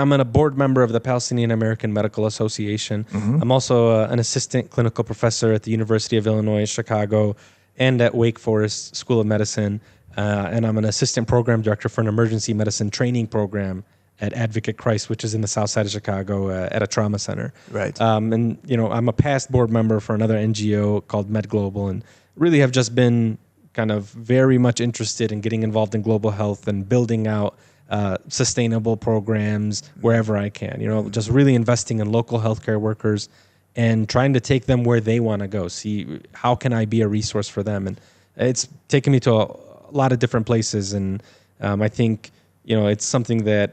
I'm a board member of the Palestinian American Medical Association. I'm also an assistant clinical professor at the University of Illinois, Chicago, and at Wake Forest School of Medicine. And I'm an assistant program director for an emergency medicine training program at Advocate Christ, which is in the south side of Chicago at a trauma center. Right. And, I'm a past board member for another NGO called MedGlobal, and really have just been kind of very much interested in getting involved in global health and building out sustainable programs wherever I can, just really investing in local healthcare workers and trying to take them where they want to go. See, how can I be a resource for them? And it's taken me to a lot of different places. And I think, it's something that,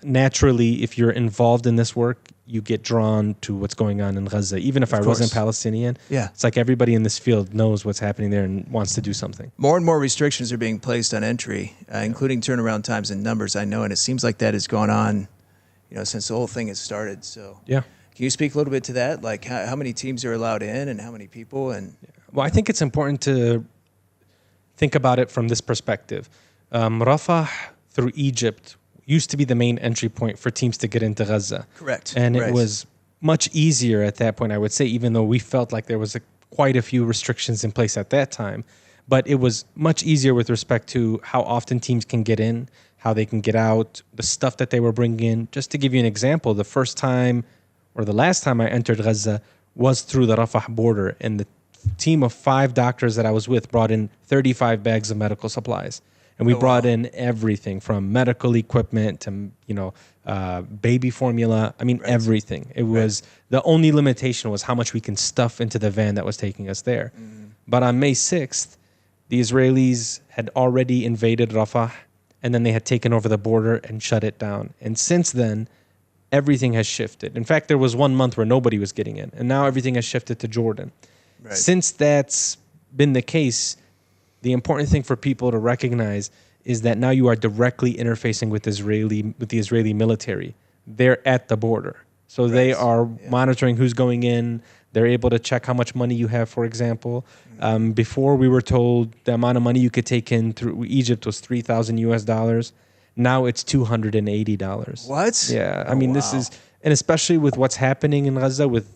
naturally, if you're involved in this work, you get drawn to what's going on in Gaza. Even if I wasn't Palestinian, it's like everybody in this field knows what's happening there and wants to do something. More and more restrictions are being placed on entry, including turnaround times and numbers, I know, and it seems like that has gone on, since the whole thing has started. So, can you speak a little bit to that? Like how many teams are allowed in and how many people? And well, I think it's important to think about it from this perspective. Rafah through Egypt used to be the main entry point for teams to get into Gaza. Correct. And it was much easier at that point, I would say, even though we felt like there was quite a few restrictions in place at that time. But it was much easier with respect to how often teams can get in, how they can get out, the stuff that they were bringing in. Just to give you an example, the first time or the last time I entered Gaza was through the Rafah border. And the team of 5 doctors that I was with brought in 35 bags of medical supplies. And we brought in everything from medical equipment to, baby formula. I mean, everything. It was the only limitation was how much we can stuff into the van that was taking us there. But on May 6th, the Israelis had already invaded Rafah, and then they had taken over the border and shut it down. And since then, everything has shifted. In fact, there was 1 month where nobody was getting in, and now everything has shifted to Jordan. Since that's been the case, the important thing for people to recognize is that now you are directly interfacing with the Israeli military. They're at the border. So they are monitoring who's going in. They're able to check how much money you have, for example. Before we were told the amount of money you could take in through Egypt was $3,000. Now it's $280. What? Yeah. I mean, this is, and especially with what's happening in Gaza with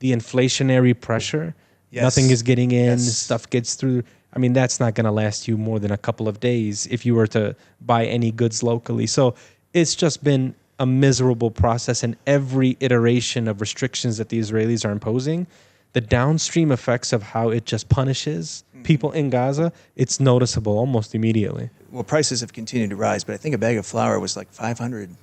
the inflationary pressure, nothing is getting in, stuff gets through. I mean, that's not going to last you more than a couple of days if you were to buy any goods locally. So it's just been a miserable process, and every iteration of restrictions that the Israelis are imposing, the downstream effects of how it just punishes people in Gaza, it's noticeable almost immediately. Well, prices have continued to rise, but I think a bag of flour was like $500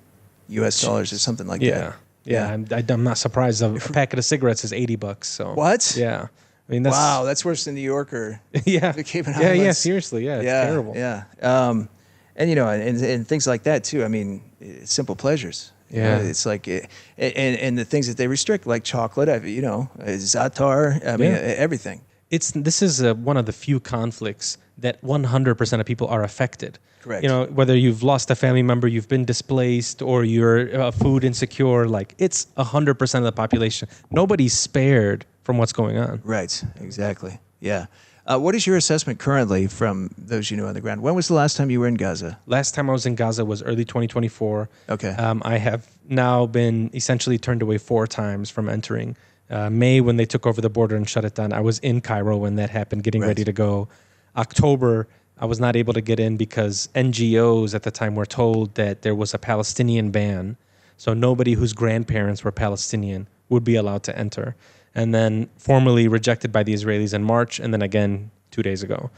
or something like that. Yeah. I'm not surprised. A packet of cigarettes is $80. So what? Yeah. I mean, that's worse than New York or seriously, it's terrible. And and things like that too. I mean, simple pleasures. It's like and the things that they restrict, like chocolate. Za'atar. I mean, everything. This is one of the few conflicts that 100% of people are affected. Correct. Whether you've lost a family member, you've been displaced, or you're food insecure, like it's 100% of the population. Nobody's spared from what's going on. Right. Exactly. Yeah. What is your assessment currently from those on the ground? When was the last time you were in Gaza? Last time I was in Gaza was early 2024. Okay. I have now been essentially turned away 4 times from entering. May, when they took over the border and shut it down, I was in Cairo when that happened, getting ready to go. October, I was not able to get in because NGOs at the time were told that there was a Palestinian ban. So nobody whose grandparents were Palestinian would be allowed to enter. And then formally rejected by the Israelis in March, and then again 2 days ago.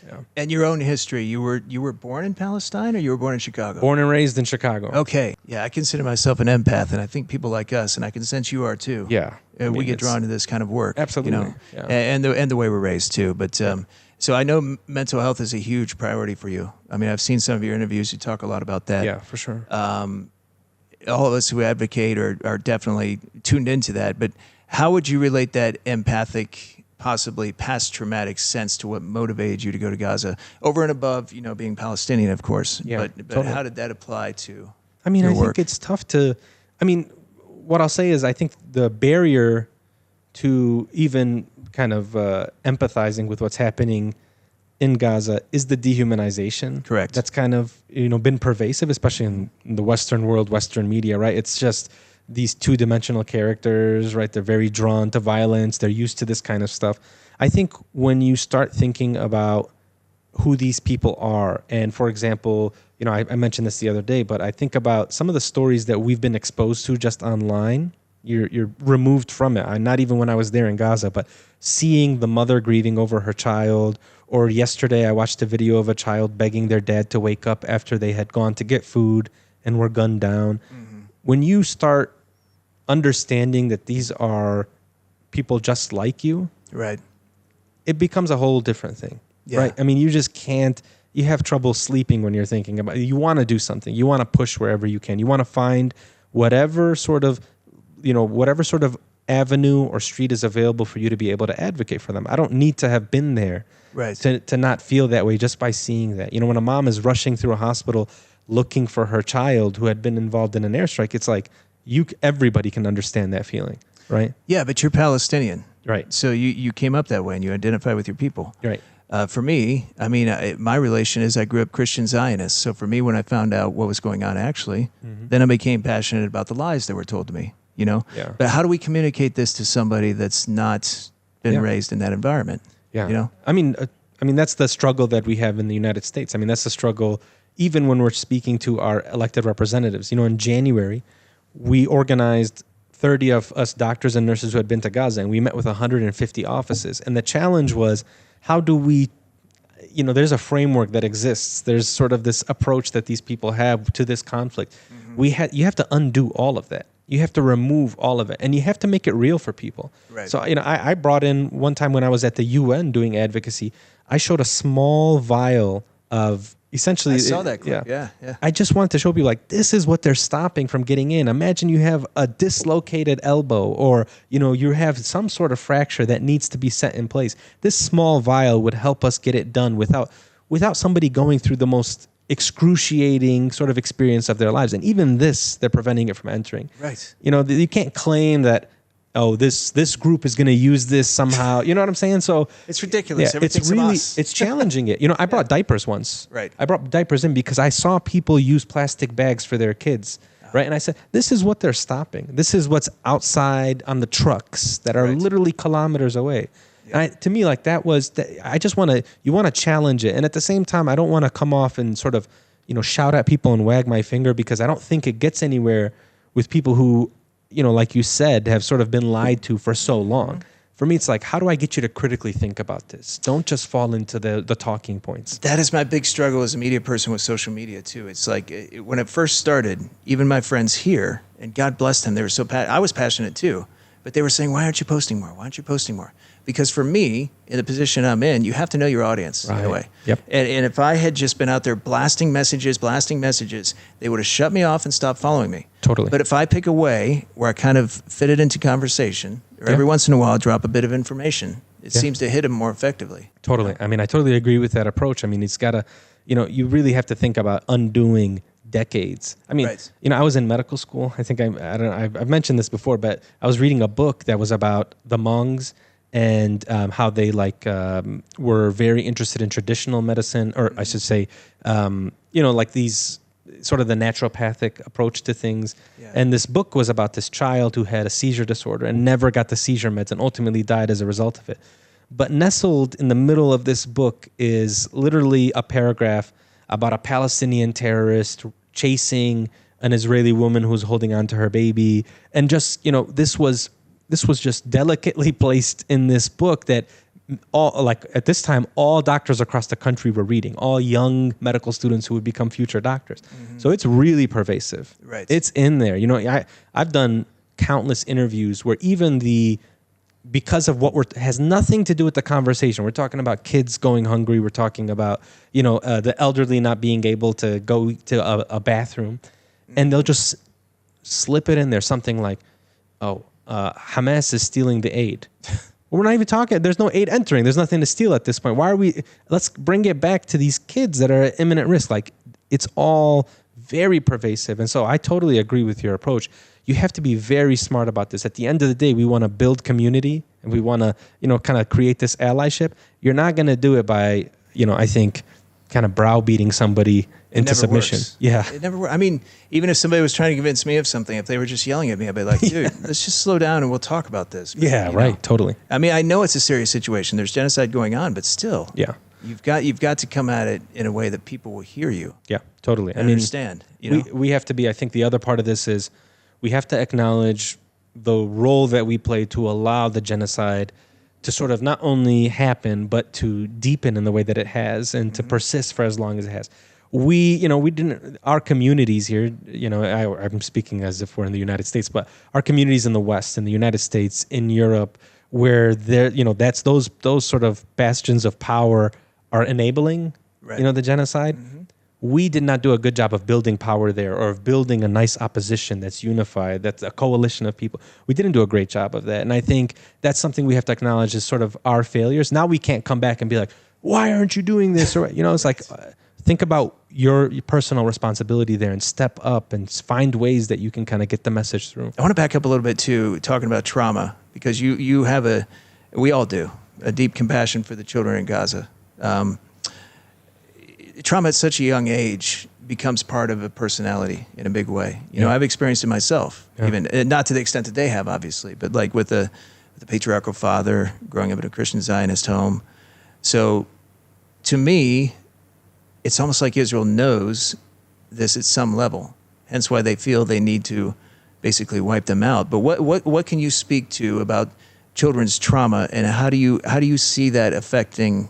Yeah. And your own history, you were born in Palestine or you were born in Chicago? Born and raised in Chicago. Okay. Yeah, I consider myself an empath, and I think people like us, and I can sense you are too. Yeah. We get drawn to this kind of work. Absolutely. Yeah. And the way we're raised too. But so I know mental health is a huge priority for you. I mean, I've seen some of your interviews. You talk a lot about that. Yeah, for sure. All of us who advocate are definitely tuned into that. But how would you relate that empathic, possibly past traumatic sense to what motivated you to go to Gaza over and above, being Palestinian, of course? Yeah, but totally. How did that apply to I mean, your I work? think it's tough to, what I'll say is I think the barrier to even kind of empathizing with what's happening in Gaza is the dehumanization. Correct. That's kind of, been pervasive, especially in the Western world, Western media, right? It's just these two-dimensional characters, right? They're very drawn to violence. They're used to this kind of stuff. I think when you start thinking about who these people are, and for example, I mentioned this the other day, but I think about some of the stories that we've been exposed to just online. You're removed from it. Not even when I was there in Gaza, but seeing the mother grieving over her child, or yesterday I watched a video of a child begging their dad to wake up after they had gone to get food and were gunned down. Mm-hmm. When you start understanding that these are people just like you, right, it becomes a whole different thing, yeah. right? I mean, you just can't. You have trouble sleeping when you're thinking about it. You want to do something. You want to push wherever you can. You want to find whatever sort of avenue or street is available for you to be able to advocate for them. I don't need to have been there right. to not feel that way just by seeing that. When a mom is rushing through a hospital looking for her child who had been involved in an airstrike, it's like everybody can understand that feeling, right? Yeah, but you're Palestinian. Right. So you came up that way and you identify with your people. Right. For me, I mean, my relation is I grew up Christian Zionist. So for me, when I found out what was going on actually, then I became passionate about the lies that were told to me, Yeah. But how do we communicate this to somebody that's not been raised in that environment? Yeah. I mean, that's the struggle that we have in the United States. I mean, that's the struggle even when we're speaking to our elected representatives. In January, we organized 30 of us doctors and nurses who had been to Gaza, and we met with 150 offices. And the challenge was, how do we, there's a framework that exists. There's sort of this approach that these people have to this conflict. Mm-hmm. You have to undo all of that. You have to remove all of it, and you have to make it real for people. Right. So, I brought in one time when I was at the UN doing advocacy, I showed a small vial of essentially. I saw that clip. Yeah. I just wanted to show people this is what they're stopping from getting in. Imagine you have a dislocated elbow, or you have some sort of fracture that needs to be set in place. This small vial would help us get it done without somebody going through the most excruciating sort of experience of their lives. And even this, they're preventing it from entering. Right. You can't claim that, this group is going to use this somehow. You know what I'm saying? So it's ridiculous. Yeah, it's challenging it. I brought diapers once. Right. I brought diapers in because I saw people use plastic bags for their kids. Right. And I said, this is what they're stopping. This is what's outside on the trucks that are literally kilometers away. Yeah. And to me, that was, I just you want to challenge it. And at the same time, I don't want to come off and sort of, shout at people and wag my finger, because I don't think it gets anywhere with people who, like you said, have sort of been lied to for so long. For me, it's how do I get you to critically think about this? Don't just fall into the talking points. That is my big struggle as a media person with social media, too. It's when it first started, even my friends here, and God bless them, they were so I was passionate, too. But they were saying, why aren't you posting more? Why aren't you posting more? Because for me, in the position I'm in, you have to know your audience in a way. Yep. And if I had just been out there blasting messages, they would have shut me off and stopped following me. Totally. But if I pick a way where I kind of fit it into conversation, or every once in a while drop a bit of information, it seems to hit them more effectively. Totally. I mean, I totally agree with that approach. I mean, it's got to, you really have to think about undoing decades. I mean, I was in medical school. I think I've mentioned this before, but I was reading a book that was about the Hmongs and how they were very interested in traditional medicine, or I should say, these sort of the naturopathic approach to things. Yeah. And this book was about this child who had a seizure disorder and never got the seizure meds and ultimately died as a result of it. But nestled in the middle of this book is literally a paragraph about a Palestinian terrorist chasing an Israeli woman who's holding on to her baby. And just, this was just delicately placed in this book that at this time, all doctors across the country were reading, all young medical students who would become future doctors. Mm-hmm. So it's really pervasive. Right. It's in there. I've done countless interviews where because of has nothing to do with the conversation. We're talking about kids going hungry. We're talking about, the elderly not being able to go to a bathroom. And they'll just slip it in there, something like, Hamas is stealing the aid. We're not even talking. There's no aid entering. There's nothing to steal at this point. Let's bring it back to these kids that are at imminent risk. It's all very pervasive. And so I totally agree with your approach. You have to be very smart about this. At the end of the day, we want to build community and we want to, kind of create this allyship. You're not going to do it by, I think kind of browbeating somebody into submission. Works. Yeah. It never works. I mean, even if somebody was trying to convince me of something, if they were just yelling at me, I'd be like, dude, let's just slow down and we'll talk about this. But, yeah, right. Totally. I mean, I know it's a serious situation. There's genocide going on, but still. Yeah. You've got to come at it in a way that people will hear you. Yeah, totally. I mean, understand. We have to be, I think the other part of this is we have to acknowledge the role that we play to allow the genocide to sort of not only happen, but to deepen in the way that it has and to persist for as long as it has. We didn't, our communities here, I'm speaking as if we're in the United States, but our communities in the West, in the United States, in Europe, where that's those sort of bastions of power are enabling, the genocide. We did not do a good job of building power there or of building a nice opposition that's unified, that's a coalition of people. We didn't do a great job of that. And I think that's something we have to acknowledge as sort of our failures. Now we can't come back and be like, why aren't you doing this? Or, it's like, think about your personal responsibility there and step up and find ways that you can kind of get the message through. I want to back up a little bit too, talking about trauma, because you have we all do, a deep compassion for the children in Gaza. Trauma at such a young age becomes part of a personality in a big way. I've experienced it myself, even not to the extent that they have, obviously, but like with the patriarchal father growing up in a Christian Zionist home. So to me, it's almost like Israel knows this at some level, hence why they feel they need to basically wipe them out. But what can you speak to about children's trauma, and how do you see that affecting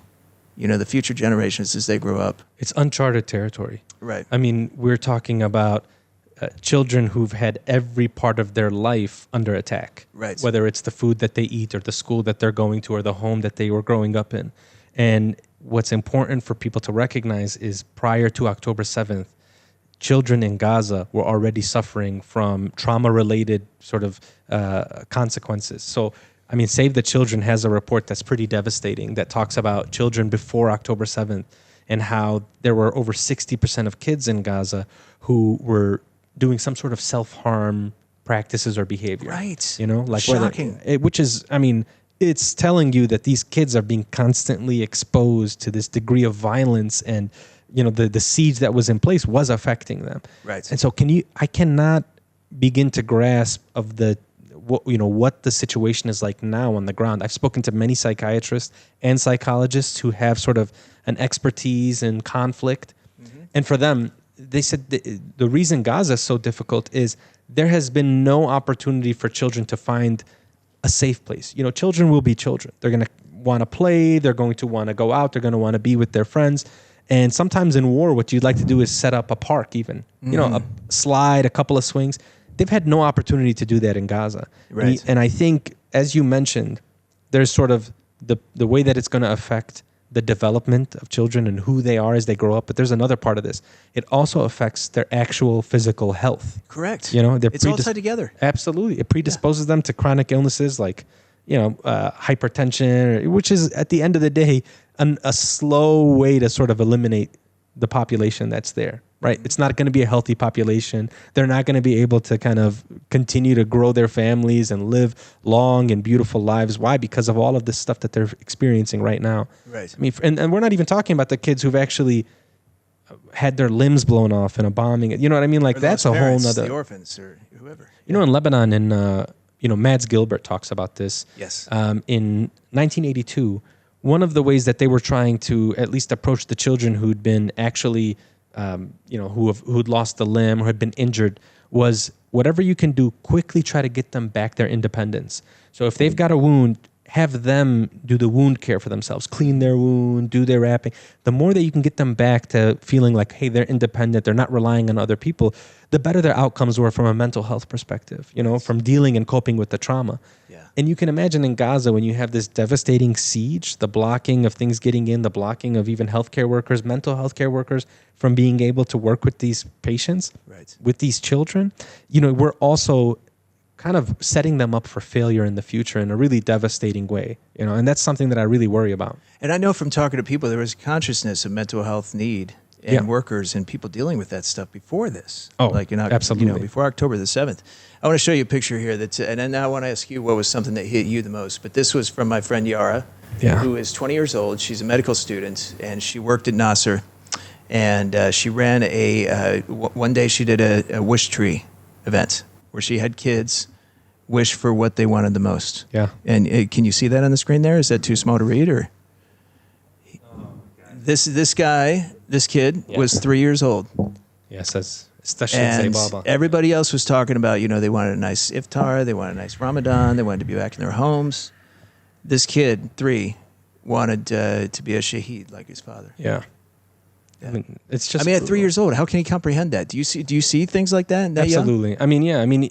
the future generations as they grow up? It's uncharted territory. Right. I mean, we're talking about children who've had every part of their life under attack. Right. Whether it's the food that they eat or the school that they're going to or the home that they were growing up in. And what's important for people to recognize is prior to October 7th, children in Gaza were already suffering from trauma-related sort of consequences. So I mean, Save the Children has a report that's pretty devastating that talks about children before October 7th and how there were over 60% of kids in Gaza who were doing some sort of self-harm practices or behavior. Right. Like shocking. Which is, I mean, it's telling you that these kids are being constantly exposed to this degree of violence, and the siege that was in place was affecting them. Right. And so I cannot begin to grasp of what the situation is like now on the ground. I've spoken to many psychiatrists and psychologists who have sort of an expertise in conflict. And for them, they said the reason Gaza is so difficult is there has been no opportunity for children to find a safe place. Children will be children. They're going to want to play. They're going to want to go out. They're going to want to be with their friends. And sometimes in war, what you'd like to do is set up a park even, a slide, a couple of swings. They've had no opportunity to do that in Gaza. Right. And I think, as you mentioned, there's sort of the way that it's going to affect the development of children and who they are as they grow up. But there's another part of this. It also affects their actual physical health. Correct. It's all tied together. Absolutely. It predisposes them to chronic illnesses like, hypertension, which is at the end of the day, a slow way to sort of eliminate the population that's there. Right. It's not going to be a healthy population. They're not going to be able to kind of continue to grow their families and live long and beautiful lives. Why? Because of all of this stuff that they're experiencing right now. Right. I mean, and we're not even talking about the kids who've actually had their limbs blown off in a bombing. You know what I mean? Like that's a whole nother. The orphans or whoever. In Lebanon, Mads Gilbert talks about this. Yes. In 1982, one of the ways that they were trying to at least approach the children who'd been actually who'd lost a limb or had been injured was whatever you can do, quickly try to get them back their independence. So if they've got a wound, have them do the wound care for themselves, clean their wound, do their wrapping. The more that you can get them back to feeling like, hey, they're independent, they're not relying on other people, the better their outcomes were from a mental health perspective, from dealing and coping with the trauma. Yeah. And you can imagine in Gaza when you have this devastating siege, the blocking of things getting in, the blocking of even healthcare workers, mental healthcare workers from being able to work with these patients, right, with these children. We're also kind of setting them up for failure in the future in a really devastating way, and that's something that I really worry about. And I know from talking to people, there was consciousness of mental health need and Yeah. workers and people dealing with that stuff before this. Oh, like absolutely. Before October the 7th. I want to show you a picture here and then I want to ask you what was something that hit you the most. But this was from my friend Yara, who is 20 years old. She's a medical student, and she worked at Nasser. And she ran one day she did a wish tree event where she had kids wish for what they wanted the most. Yeah. And can you see that on the screen there? Is that too small to read? Or this kid was 3 years old. Yeah, it says Say And Baba. everybody else was talking about, they wanted a nice iftar, they wanted a nice Ramadan, they wanted to be back in their homes. This kid, 3, wanted to be a shaheed like his father. Yeah. I mean, it's just. at 3 years old, how can he comprehend that? Do you see things like that? Absolutely. Young? I mean, yeah. I mean,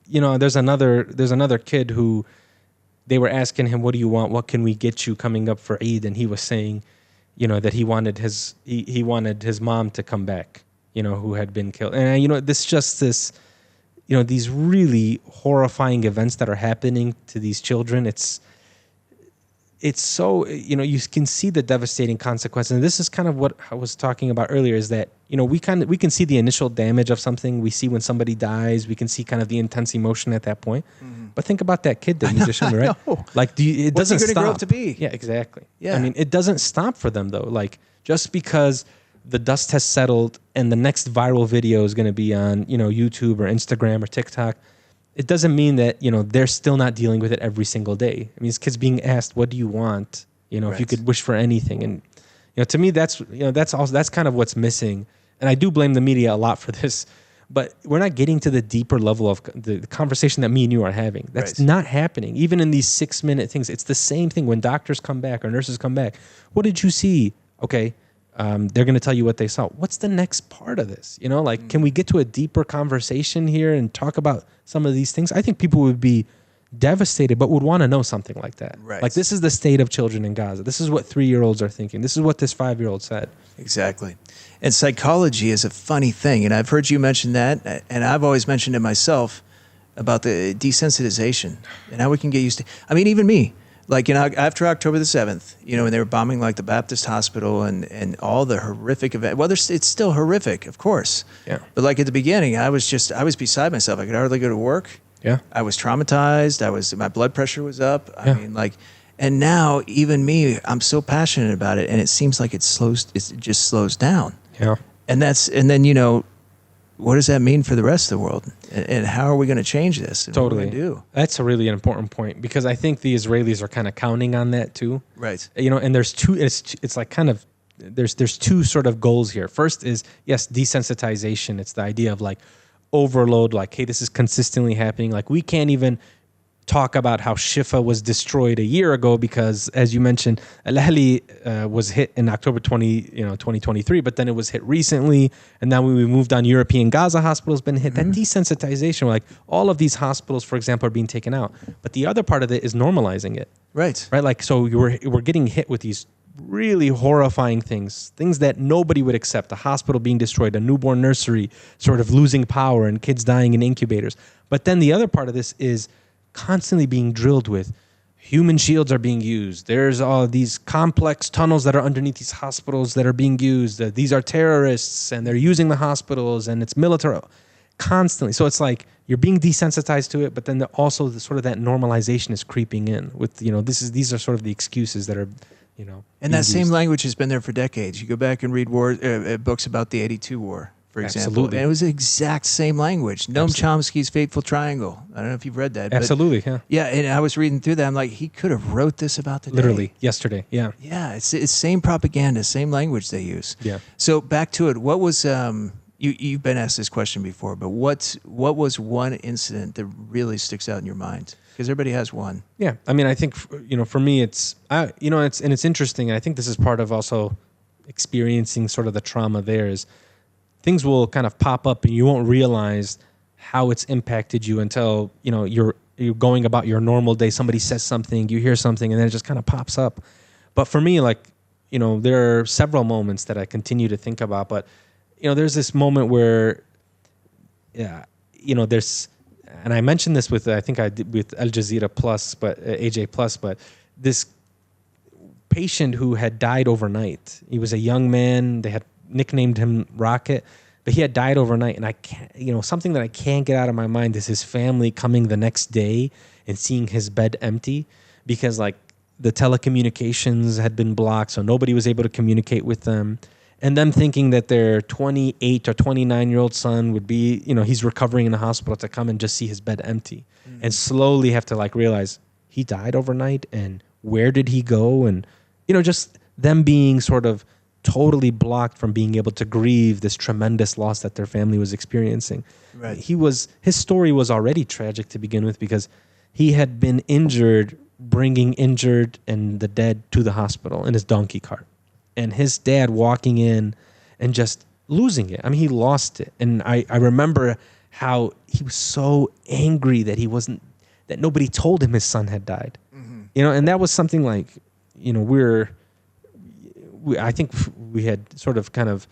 there's another kid who they were asking him, "What do you want? What can we get you coming up for Eid?" And he was saying, that he wanted his mom to come back. Who had been killed, and this these really horrifying events that are happening to these children. It's so, you can see the devastating consequences. And this is kind of what I was talking about earlier, is that, we can see the initial damage of something. We see when somebody dies, we can see kind of the intense emotion at that point. Mm-hmm. But think about that kid that you just showed me, right? Like, it doesn't stop. What's he going to grow up to be? Yeah, exactly. Yeah. I mean, it doesn't stop for them though. Like, just because the dust has settled and the next viral video is going to be on, YouTube or Instagram or TikTok, it doesn't mean that, they're still not dealing with it every single day. I mean, these kids being asked, what do you want? Right. If you could wish for anything. And, to me, that's kind of what's missing. And I do blame the media a lot for this, but we're not getting to the deeper level of the conversation that me and you are having. That's not happening. Even in these 6-minute things, it's the same thing when doctors come back or nurses come back. What did you see? Okay. They're going to tell you what they saw. What's the next part of this? Can we get to a deeper conversation here and talk about some of these things? I think people would be devastated, but would want to know something like that. Right. Like, this is the state of children in Gaza. This is what 3-year-olds are thinking. This is what this 5-year-old said. Exactly. And psychology is a funny thing. And I've heard you mention that, and I've always mentioned it myself about the desensitization and how we can get used to. I mean, even me. Like, after October the 7th, when they were bombing like the Baptist hospital and all the horrific events. Well, it's still horrific, of course. Yeah. But like at the beginning, I was beside myself. I could hardly go to work. Yeah. I was traumatized. My blood pressure was up. I mean, and now even me, I'm so passionate about it, and it seems like it just slows down. Yeah. And then, what does that mean for the rest of the world? And how are we going to change this? And totally. What are we gonna do? That's a really important point, because I think the Israelis are kind of counting on that too. Right. And there's two, it's like kind of, there's two sort of goals here. First is, yes, desensitization. It's the idea of like overload, like, hey, this is consistently happening. Like, we can't even talk about how Shifa was destroyed a year ago because, as you mentioned, Al-Ahli was hit in October 2023, but then it was hit recently, and now when we moved on, European Gaza hospital has been hit. Mm-hmm. That desensitization, like all of these hospitals, for example, are being taken out. But the other part of it is normalizing it. Right. Like, so we're getting hit with these really horrifying things that nobody would accept. A hospital being destroyed, a newborn nursery sort of losing power, and kids dying in incubators. But then the other part of this is constantly being drilled with human shields are being used. There's all these complex tunnels that are underneath these hospitals that are being used. These are terrorists and they're using the hospitals, and it's military constantly. So it's like you're being desensitized to it, but then also the sort of that normalization is creeping in with, these are sort of the excuses that are, and that same language has been there for decades. You go back and read books about the 82 war, for example. Absolutely. And it was the exact same language. Noam Chomsky's Fateful Triangle. I don't know if you've read that. Absolutely, yeah. Yeah, and I was reading through that. I'm like, he could have wrote this about today. Literally, yesterday, yeah. Yeah, it's same propaganda, same language they use. Yeah. So back to it. What was, you've been asked this question before, but what was one incident that really sticks out in your mind? Because everybody has one. Yeah. I mean, I think, for me, it's interesting. And I think this is part of also experiencing sort of the trauma there is things will kind of pop up and you won't realize how it's impacted you until, you're going about your normal day. Somebody says something, you hear something, and then it just kind of pops up. But for me, like, there are several moments that I continue to think about, but, there's this moment where, there's, and I mentioned this with, I think I did with Al Jazeera Plus, but AJ Plus, but this patient who had died overnight. He was a young man. They had nicknamed him Rocket, but he had died overnight. And I can't, something that I can't get out of my mind is his family coming the next day and seeing his bed empty, because like the telecommunications had been blocked, so nobody was able to communicate with them. And them thinking that their 28 or 29-year-old son would be, he's recovering in the hospital, to come and just see his bed empty, and slowly have to like realize he died overnight, and where did he go? And, just them being sort of totally blocked from being able to grieve this tremendous loss that their family was experiencing. Right. His story was already tragic to begin with, because he had been injured, bringing injured and the dead to the hospital in his donkey cart. And his dad walking in and just losing it. I mean, he lost it. And I remember how he was so angry that that nobody told him his son had died. Mm-hmm. And that was something like, I think we had sort of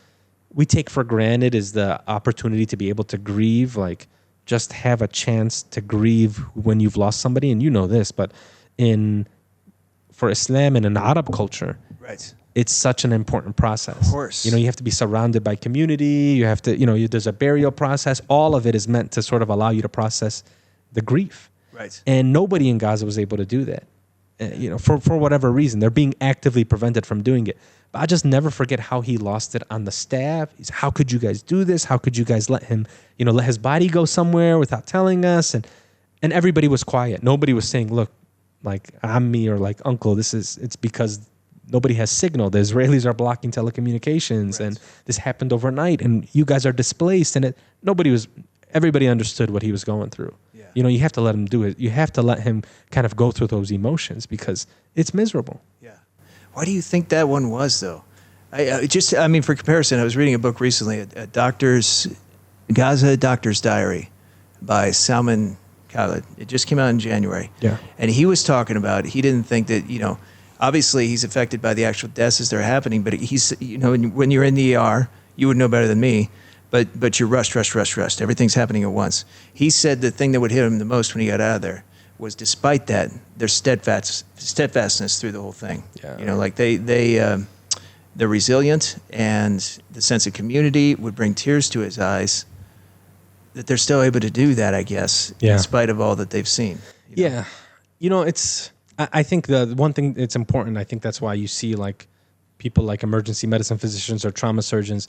we take for granted is the opportunity to be able to grieve, like just have a chance to grieve when you've lost somebody. And this, but for Islam and in Arab culture, right, it's such an important process. Of course. You have to be surrounded by community. You have to, there's a burial process. All of it is meant to sort of allow you to process the grief. Right. And nobody in Gaza was able to do that. For whatever reason. They're being actively prevented from doing it. But I just never forget how he lost it on the staff. How could you guys do this? How could you guys let him, let his body go somewhere without telling us? And everybody was quiet. Nobody was saying, look, like Ammi or like uncle, it's because nobody has signal. The Israelis are blocking telecommunications, right, and this happened overnight, and you guys are displaced. And everybody understood what he was going through. Yeah. You have to let him do it. You have to let him kind of go through those emotions, because it's miserable. Yeah. Why do you think that one was, though? For comparison, I was reading a book recently, Gaza Doctor's Diary by Salman Khaled. It just came out in January. Yeah. And he was talking about, he didn't think that, obviously he's affected by the actual deaths as they're happening, but he's, when you're in the ER, you would know better than me, but you're rushed. Everything's happening at once. He said the thing that would hit him the most when he got out of there was, despite that, their steadfastness through the whole thing. Yeah. Like they're resilient, and the sense of community would bring tears to his eyes, that they're still able to do that, I guess, in spite of all that they've seen. Yeah. I think the one thing that's important, I think that's why you see like people like emergency medicine physicians or trauma surgeons,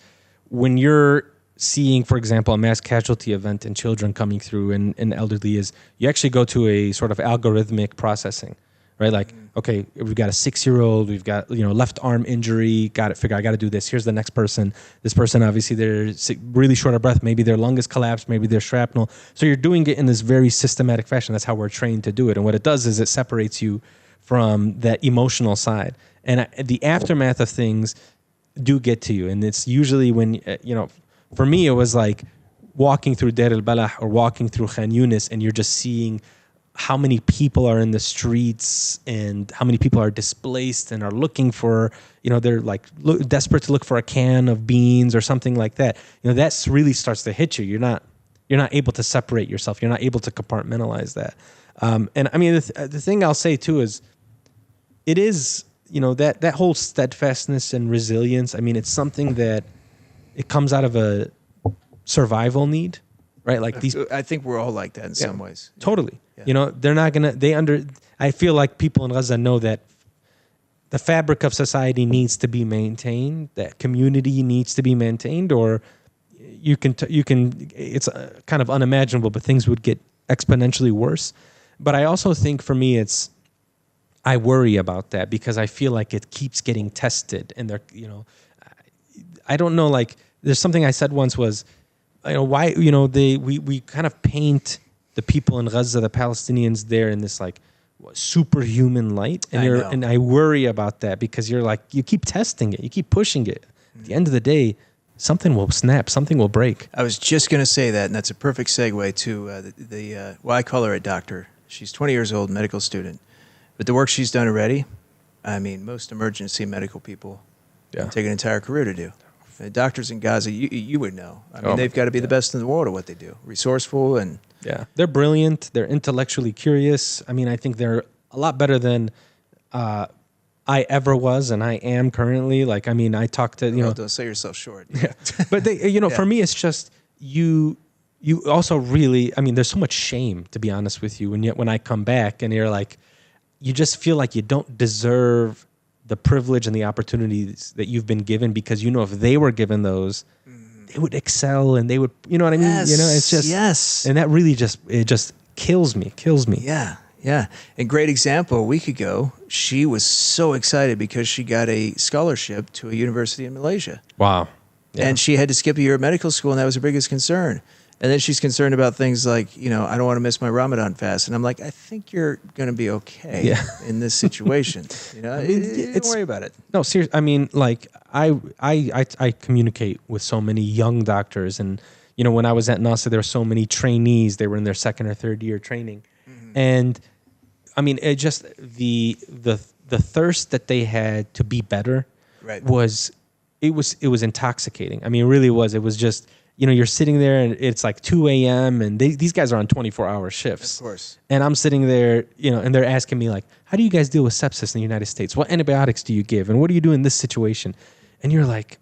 when you're seeing, for example, a mass casualty event and children coming through and elderly, is you actually go to a sort of algorithmic processing, right? Like, okay, we've got a 6-year-old, we've got, left arm injury, got it, I got to do this. Here's the next person. This person, obviously, they're really short of breath. Maybe their lung is collapsed, maybe they're shrapnel. So you're doing it in this very systematic fashion. That's how we're trained to do it. And what it does is it separates you from that emotional side. And the aftermath of things do get to you. And it's usually when, for me, it was like walking through Deir al-Balah or walking through Khan Yunis, and you're just seeing how many people are in the streets and how many people are displaced and are looking for, they're like desperate to look for a can of beans or something like that. That really starts to hit you. You're not able to separate yourself. You're not able to compartmentalize that. And I mean, the thing I'll say too is, it is, that whole steadfastness and resilience. I mean, it's something that it comes out of a survival need, right? Like I think we're all like that in some ways. Totally. Yeah. They're not I feel like people in Gaza know that the fabric of society needs to be maintained, that community needs to be maintained, or you can, it's kind of unimaginable, but things would get exponentially worse. But I also think for me, I worry about that, because I feel like it keeps getting tested, and they're, I don't know, like there's something I said once was, why, we kind of paint the people in Gaza, the Palestinians there, in this like superhuman light, and I worry about that, because you're like, you keep testing it, you keep pushing it. At the end of the day, something will snap, something will break. I was just going to say that, and that's a perfect segue to I call her a doctor. She's 20 years old, medical student. But the work she's done already, I mean, most emergency medical people take an entire career to do. Doctors in Gaza, you would know. I mean, they've got to be the best in the world at what they do. Resourceful and... Yeah, they're brilliant. They're intellectually curious. I mean, I think they're a lot better than I ever was, and I am currently. Like, I mean, I talk to, don't sell yourself short. Yeah. But for me, it's just you also really, I mean, there's so much shame, to be honest with you. When I come back and you're like, you just feel like you don't deserve the privilege and the opportunities that you've been given, because if they were given those, they would excel and they would, you know what I mean? Yes, It's just, yes. And that really just kills me. Yeah. Yeah. And great example, a week ago, she was so excited because she got a scholarship to a university in Malaysia. Wow. Yeah. And she had to skip a year of medical school, and that was her biggest concern. And then she's concerned about things like, I don't want to miss my Ramadan fast. And I'm like, I think you're going to be okay in this situation. Don't worry about it. No, seriously. I mean, like, I communicate with so many young doctors. And, when I was at NASA, there were so many trainees. They were in their second or third year training. Mm-hmm. And, I mean, it just, the thirst that they had to be better was intoxicating. I mean, it really was. It was just... you're sitting there and it's like 2 a.m. and these guys are on 24-hour shifts. Of course. And I'm sitting there, and they're asking me like, how do you guys deal with sepsis in the United States? What antibiotics do you give? And what do you do in this situation? And you're like,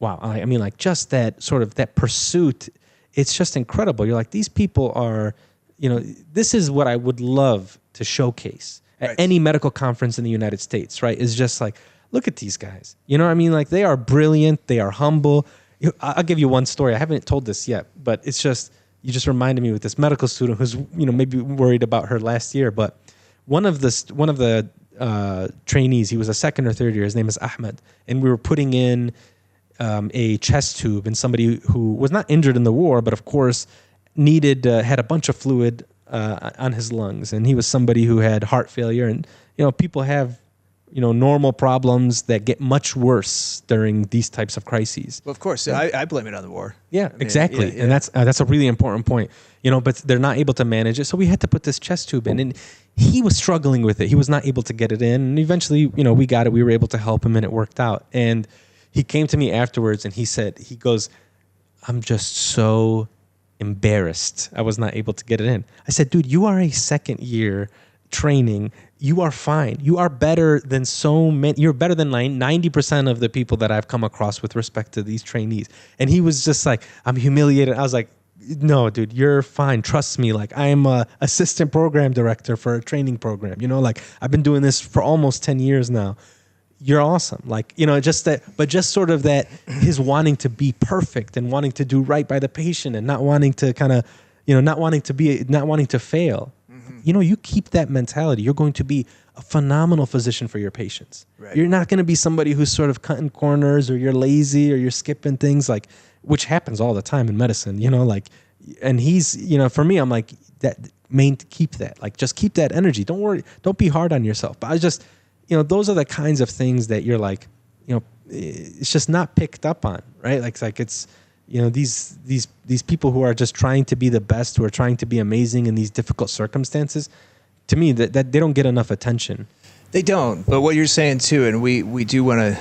wow. I mean, like, just that sort of that pursuit, it's just incredible. You're like, these people are, this is what I would love to showcase at any medical conference in the United States, right? Is just like, look at these guys. You know what I mean? Like, they are brilliant. They are humble. I'll give you one story. I haven't told this yet, but it's just, you just reminded me with this medical student who's, maybe worried about her last year. But one of the trainees, he was a second or third year. His name is Ahmad, and we were putting in a chest tube in somebody who was not injured in the war, but of course had a bunch of fluid on his lungs, and he was somebody who had heart failure, and people have normal problems that get much worse during these types of crises. Well, of course, I blame it on the war. Yeah, I mean, exactly. Yeah. And that's a really important point, but they're not able to manage it. So we had to put this chest tube in, and he was struggling with it. He was not able to get it in. And eventually, we got it. We were able to help him, and it worked out. And he came to me afterwards, and he goes, I'm just so embarrassed I was not able to get it in. I said, dude, you are a second year training. You are fine. You are better than so many. You're better than 90% of the people that I've come across with respect to these trainees. And he was just like, I'm humiliated. I was like, no, dude, you're fine. Trust me. Like, I am a assistant program director for a training program. Like, I've been doing this for almost 10 years now. You're awesome. Like, just that, but just sort of that, his wanting to be perfect and wanting to do right by the patient and not wanting to kind of, not wanting to fail. You keep that mentality, you're going to be a phenomenal physician for your patients. Right. You're not going to be somebody who's sort of cutting corners, or you're lazy, or you're skipping things, like, which happens all the time in medicine, and he's, for me, I'm like, keep that, like, just keep that energy. Don't worry. Don't be hard on yourself. But I just, those are the kinds of things that you're like, it's just not picked up on, right? It's these people who are just trying to be the best, who are trying to be amazing in these difficult circumstances, to me, that they don't get enough attention. They don't. But what you're saying too, and we do want to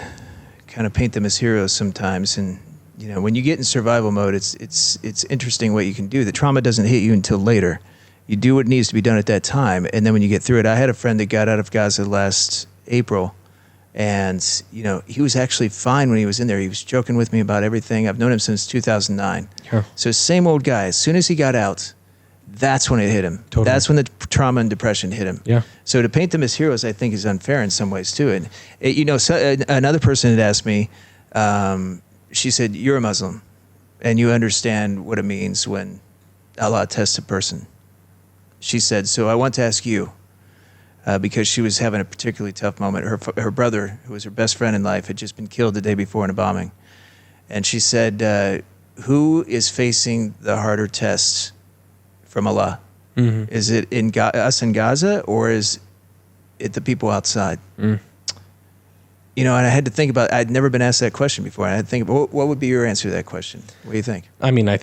kind of paint them as heroes sometimes. And when you get in survival mode, it's interesting what you can do. The trauma doesn't hit you until later. You do what needs to be done at that time, and then when you get through it. I had a friend that got out of Gaza last April. And, he was actually fine when he was in there. He was joking with me about everything. I've known him since 2009. Yeah. So same old guy. As soon as he got out, that's when it hit him. Totally. That's when the trauma and depression hit him. Yeah. So to paint them as heroes, I think, is unfair in some ways, too. And, another person had asked me, she said, you're a Muslim, and you understand what it means when Allah tests a person. She said, so I want to ask you, because she was having a particularly tough moment. Her brother, who was her best friend in life, had just been killed the day before in a bombing. And she said, who is facing the harder tests from Allah? Mm-hmm. Is it us in Gaza, or is it the people outside? Mm. And I had to think about, I'd never been asked that question before. I had to think about, what would be your answer to that question? What do you think? I mean, I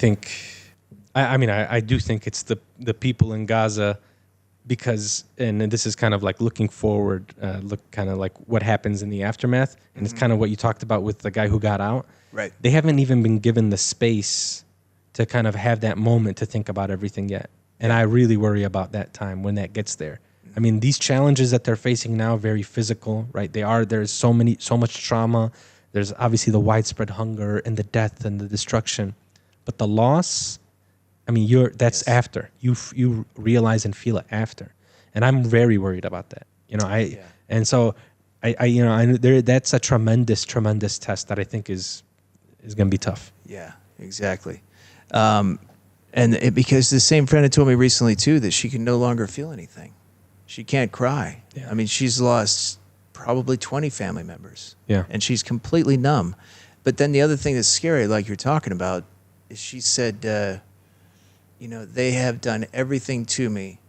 do think it's the people in Gaza, because, and this is kind of like looking forward, kind of like what happens in the aftermath. And it's kind of what you talked about with the guy who got out. Right. They haven't even been given the space to kind of have that moment to think about everything yet. And I really worry about that time when that gets there. I mean, these challenges that they're facing now, very physical, right? There's so much trauma. There's obviously the widespread hunger and the death and the destruction. But the loss, I mean, that's after. You realize and feel it after. And I'm very worried about that. And so that's a tremendous test that I think is going to be tough. Yeah, exactly. Because the same friend had told me recently too that she can no longer feel anything. She can't cry. Yeah. I mean, she's lost probably 20 family members. Yeah. And she's completely numb. But then the other thing that's scary, like you're talking about, is she said, they have done everything to me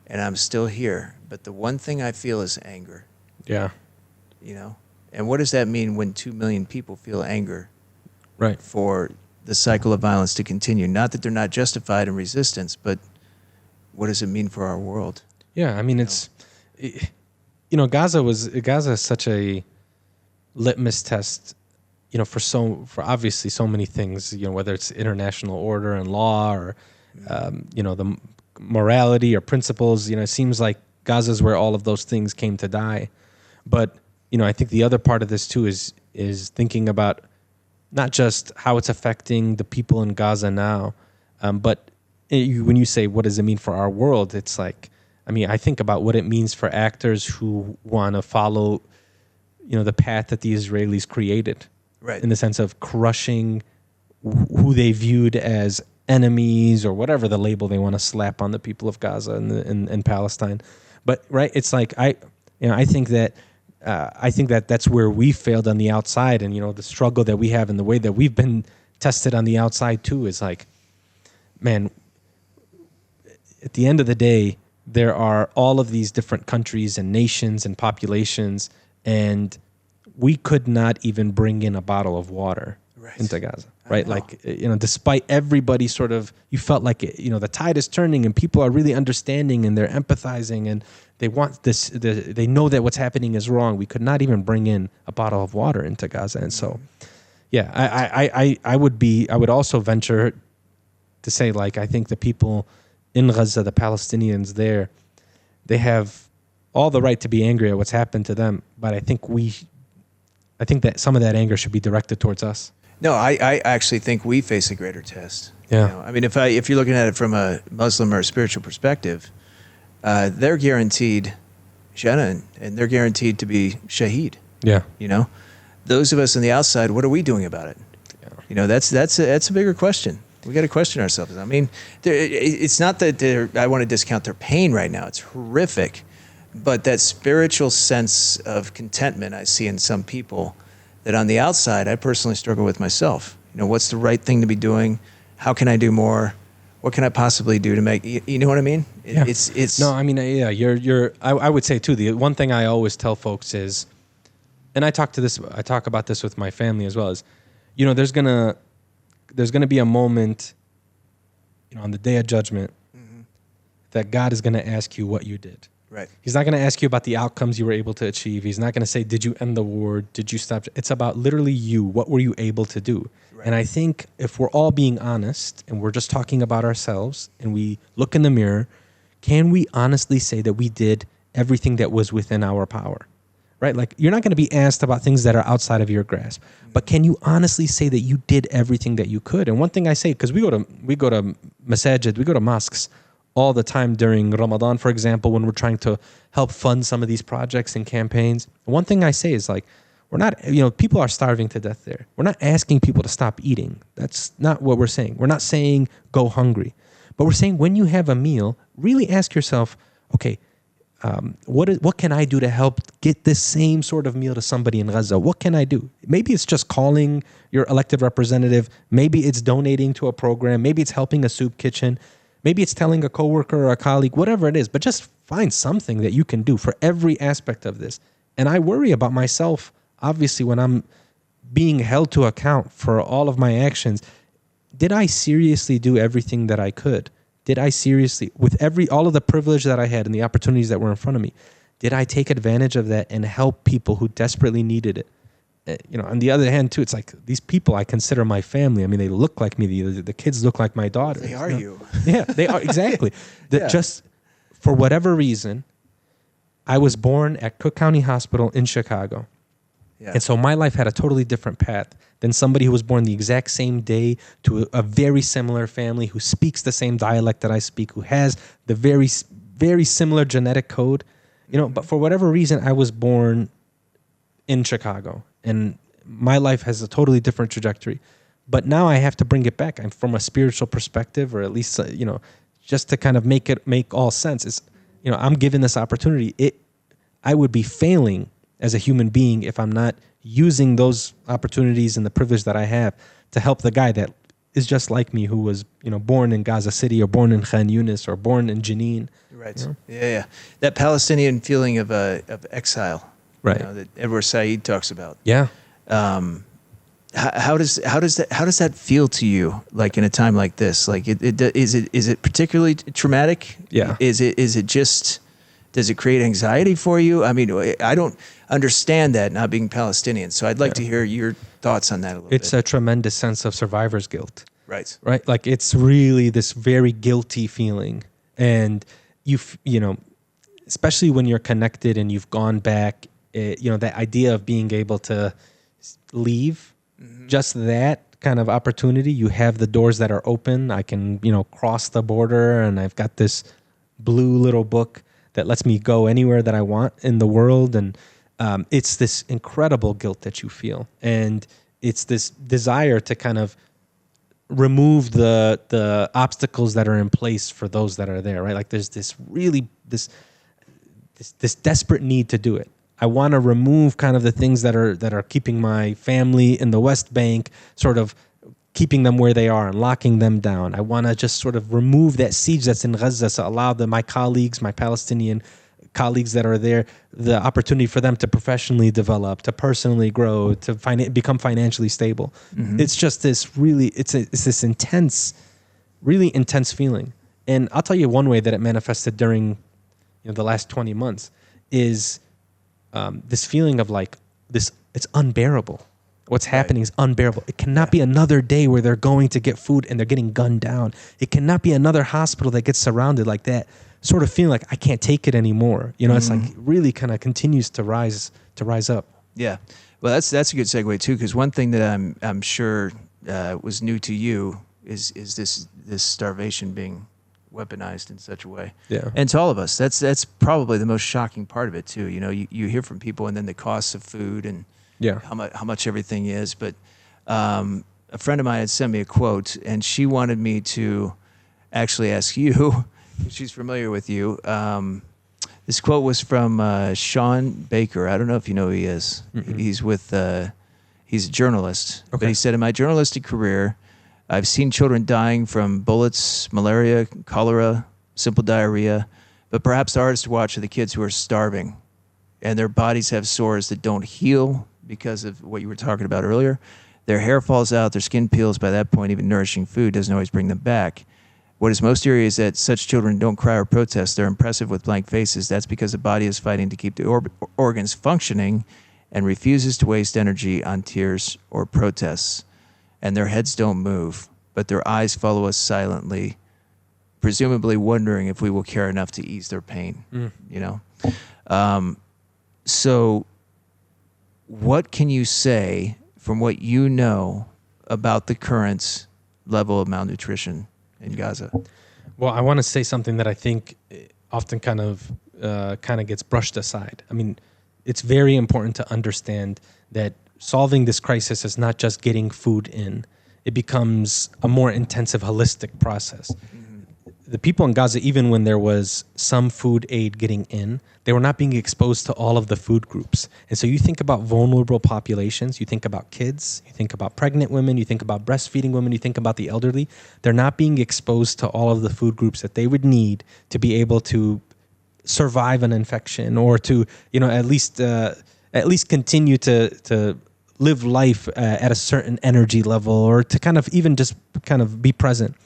and I'm still here. But the one thing I feel is anger. Yeah. And what does that mean when 2 million people feel anger? Right. For the cycle of violence to continue? Not that they're not justified in resistance, but what does it mean for our world? Yeah, I mean, Gaza is such a litmus test, for obviously so many things, whether it's international order and law or, the morality or principles, it seems like Gaza is where all of those things came to die. But, I think the other part of this too is thinking about not just how it's affecting the people in Gaza now, but when you say, what does it mean for our world? It's like, I think about what it means for actors who want to follow, the path that the Israelis created, right? In the sense of crushing who they viewed as enemies or whatever the label they want to slap on the people of Gaza and Palestine. But right, it's like I think that that's where we failed on the outside, and the struggle that we have and the way that we've been tested on the outside too is like, man, at the end of the day, there are all of these different countries and nations and populations, and we could not even bring in a bottle of water into Gaza, right? Like, despite everybody sort of, you felt like, the tide is turning and people are really understanding and they're empathizing and they want this, they know that what's happening is wrong. We could not even bring in a bottle of water into Gaza. And so, yeah, I would also venture to say, like, I think the people in Gaza, the Palestinians there, they have all the right to be angry at what's happened to them. But I think that some of that anger should be directed towards us. No, I actually think we face a greater test. Yeah. I mean, if you're looking at it from a Muslim or a spiritual perspective, they're guaranteed Jannah and they're guaranteed to be shaheed. Yeah. Those of us on the outside, what are we doing about it? Yeah. That's a bigger question. We got to question ourselves. I mean, it's not that I want to discount their pain right now. It's horrific. But that spiritual sense of contentment I see in some people that on the outside I personally struggle with myself. What's the right thing to be doing? How can I do more? What can I possibly do to make, you know what I mean? Yeah. No, I mean, yeah, I would say too, the one thing I always tell folks is, and I talk about this with my family as well, is, there's going to be a moment, on the day of judgment, that God is going to ask you what you did. Right. He's not going to ask you about the outcomes you were able to achieve. He's not going to say, did you end the war? Did you stop? It's about literally you. What were you able to do? Right. And I think if we're all being honest and we're just talking about ourselves and we look in the mirror, can we honestly say that we did everything that was within our power? Right? Like, you're not going to be asked about things that are outside of your grasp. But can you honestly say that you did everything that you could? And one thing I say, because we go to masajid, we go to mosques all the time during Ramadan, for example, when we're trying to help fund some of these projects and campaigns. One thing I say is, like, we're not, people are starving to death there. We're not asking people to stop eating. That's not what we're saying. We're not saying go hungry. But we're saying when you have a meal, really ask yourself, okay, what can I do to help get this same sort of meal to somebody in Gaza? What can I do? Maybe it's just calling your elected representative. Maybe it's donating to a program. Maybe it's helping a soup kitchen. Maybe it's telling a coworker or a colleague, whatever it is, but just find something that you can do for every aspect of this. And I worry about myself, obviously, when I'm being held to account for all of my actions. Did I seriously do everything that I could? Did I seriously, with all of the privilege that I had and the opportunities that were in front of me, did I take advantage of that and help people who desperately needed it? On the other hand, too, it's like these people I consider my family. I mean, they look like me. The kids look like my daughters. They are you. Yeah, they are, exactly. Yeah. Just for whatever reason, I was born at Cook County Hospital in Chicago. Yeah. And so my life had a totally different path than somebody who was born the exact same day to a very similar family, who speaks the same dialect that I speak, who has the very, very similar genetic code. But for whatever reason, I was born in Chicago, and my life has a totally different trajectory. But now I have to bring it back. I'm from a spiritual perspective, or at least, just to kind of make all sense. Is, I'm given this opportunity. I would be failing as a human being if I'm not using those opportunities and the privilege that I have to help the guy that is just like me, who was, born in Gaza City, or born in Khan Yunis, or born in Jenin. Right. Yeah. That Palestinian feeling of exile, right? That Edward Said talks about. Yeah. How does that feel to you? Like in a time like this, like is it particularly traumatic? Yeah. Is it just? Does it create anxiety for you? I mean, I don't understand that, not being Palestinian. So I'd like to hear your thoughts on that a little bit. It's a tremendous sense of survivor's guilt. Right. Like it's really this very guilty feeling. And especially when you're connected and you've gone back, that idea of being able to leave, just that kind of opportunity. You have the doors that are open. I can, cross the border, and I've got this blue little book that lets me go anywhere that I want in the world. And it's this incredible guilt that you feel. And it's this desire to kind of remove the obstacles that are in place for those that are there, right? Like there's this desperate need to do it. I want to remove kind of the things that are keeping my family in the West Bank, sort of keeping them where they are and locking them down. I want to just sort of remove that siege that's in Gaza to allow my colleagues, my Palestinian colleagues that are there, the opportunity for them to professionally develop, to personally grow, to become financially stable. Mm-hmm. It's just this really, it's this intense, really intense feeling. And I'll tell you one way that it manifested during the last 20 months is this feeling of like this, it's unbearable. What's happening is unbearable. It cannot be another day where they're going to get food and they're getting gunned down. It cannot be another hospital that gets surrounded like that. Sort of feeling like I can't take it anymore. It's like really kind of continues to rise up. Yeah. Well, that's a good segue too, because one thing that I'm sure was new to you is this starvation being weaponized in such a way. Yeah. And to all of us, that's probably the most shocking part of it too. You hear from people, and then the costs of food and how much everything is. But a friend of mine had sent me a quote, and she wanted me to actually ask you. She's familiar with you. This quote was from Sean Baker. I don't know if you know who he is. Mm-hmm. He's a journalist. Okay. But he said, in my journalistic career, I've seen children dying from bullets, malaria, cholera, simple diarrhea. But perhaps the hardest to watch are the kids who are starving, and their bodies have sores that don't heal because of what you were talking about earlier. Their hair falls out, their skin peels. By that point, even nourishing food doesn't always bring them back. What is most eerie is that such children don't cry or protest. They're impressive with blank faces. That's because the body is fighting to keep the organs functioning and refuses to waste energy on tears or protests. And their heads don't move, but their eyes follow us silently, presumably wondering if we will care enough to ease their pain. So what can you say from what you know about the current level of malnutrition in Gaza? Well, I want to say something that I think often kind of gets brushed aside. I mean, it's very important to understand that solving this crisis is not just getting food in. It becomes a more intensive, holistic process. The people in Gaza, even when there was some food aid getting in, they were not being exposed to all of the food groups. And so you think about vulnerable populations, you think about kids, you think about pregnant women, you think about breastfeeding women, you think about the elderly. They're not being exposed to all of the food groups that they would need to be able to survive an infection, or to, at least continue to live life at a certain energy level, or to kind of even just kind of be present.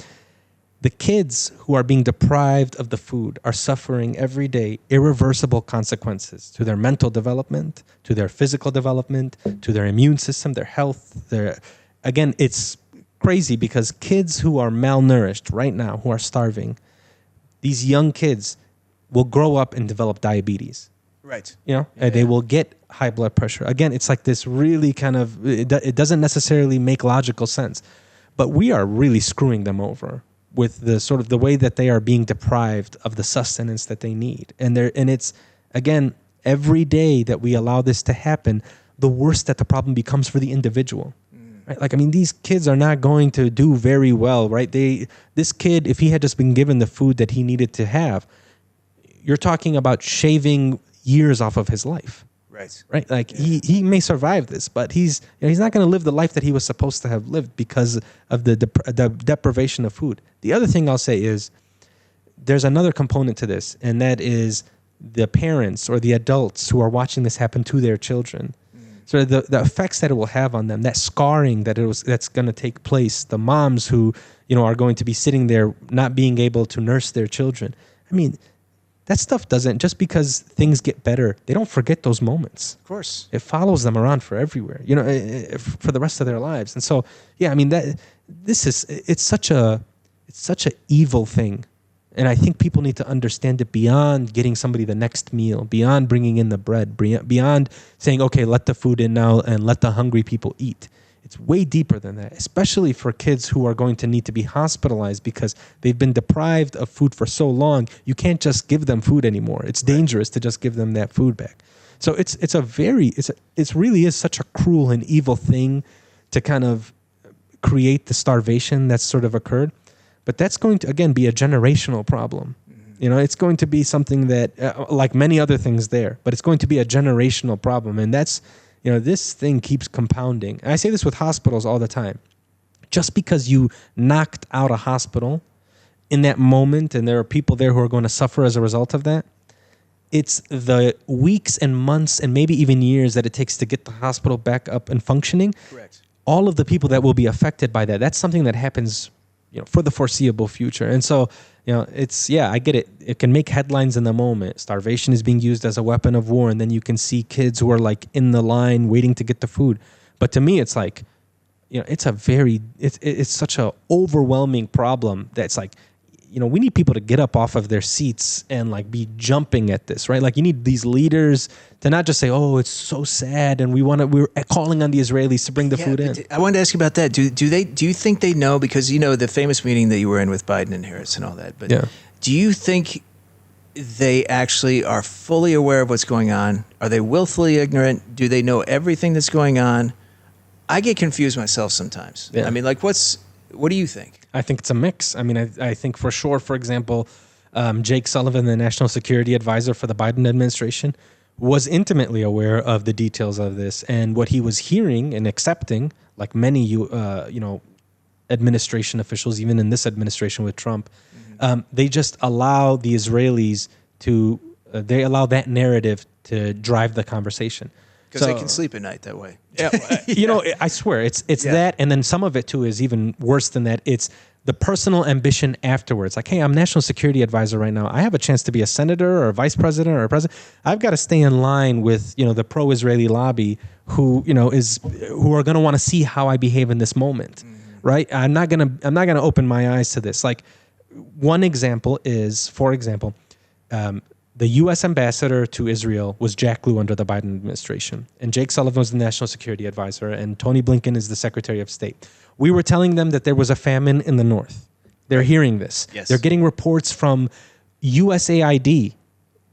The kids who are being deprived of the food are suffering every day irreversible consequences to their mental development, to their physical development, to their immune system, their health. Again, it's crazy because kids who are malnourished right now, who are starving, these young kids will grow up and develop diabetes. Right. And they will get high blood pressure. Again, it's like this really kind of, it doesn't necessarily make logical sense, but we are really screwing them over with the sort of the way that they are being deprived of the sustenance that they need. And it's, again, every day that we allow this to happen, the worse that the problem becomes for the individual. Right? Like, I mean, these kids are not going to do very well, right? This kid, if he had just been given the food that he needed to have, you're talking about shaving years off of his life. Right. Like he may survive this, but he's not going to live the life that he was supposed to have lived because of the deprivation of food. The other thing I'll say is there's another component to this, and that is the parents or the adults who are watching this happen to their children. So the effects that it will have on them, that scarring that's going to take place, the moms who are going to be sitting there not being able to nurse their children. I mean, that stuff doesn't, just because things get better, they don't forget those moments. Of course. It follows them around for everywhere, for the rest of their lives. And so, I mean, it's such a evil thing. And I think people need to understand it beyond getting somebody the next meal, beyond bringing in the bread, beyond saying, okay, let the food in now and let the hungry people eat. It's way deeper than that, especially for kids who are going to need to be hospitalized because they've been deprived of food for so long. You can't just give them food anymore. It's dangerous to just give them that food back. So it really is such a cruel and evil thing to kind of create the starvation that's sort of occurred. But that's going to, again, be a generational problem. It's going to be something that, like many other things there, but it's going to be a generational problem. And that's, this thing keeps compounding. And I say this with hospitals all the time. Just because you knocked out a hospital in that moment, and there are people there who are going to suffer as a result of that, it's the weeks and months and maybe even years that it takes to get the hospital back up and functioning. Correct. All of the people that will be affected by that, that's something that happens for the foreseeable future. And so, I get it. It can make headlines in the moment. Starvation is being used as a weapon of war. And then you can see kids who are like in the line waiting to get the food. But to me, it's like, it's such a overwhelming problem that's like, we need people to get up off of their seats and like be jumping at this, right? Like you need these leaders to not just say, "Oh, it's so sad," and we're calling on the Israelis to bring the food in. I wanted to ask you about that. Do you think they know, because the famous meeting that you were in with Biden and Harris and all that? But do you think they actually are fully aware of what's going on? Are they willfully ignorant? Do they know everything that's going on? I get confused myself sometimes. Yeah. I mean, like what do you think? I think it's a mix. I mean, I think for sure, for example, Jake Sullivan, the national security advisor for the Biden administration, was intimately aware of the details of this. And what he was hearing and accepting, like many, administration officials, even in this administration with Trump, they just allow the Israelis they allow that narrative to drive the conversation. Because they can sleep at night that way. Yeah, I swear it's that, and then some of it too is even worse than that. It's the personal ambition afterwards. Like, hey, I'm national security advisor right now. I have a chance to be a senator or a vice president or a president. I've got to stay in line with the pro-Israeli lobby who are going to want to see how I behave in this moment, right? I'm not gonna open my eyes to this. Like one example is, for example, the U.S. ambassador to Israel was Jack Lew under the Biden administration. And Jake Sullivan was the national security advisor. And Tony Blinken is the secretary of state. We were telling them that there was a famine in the north. They're hearing this. Yes. They're getting reports from USAID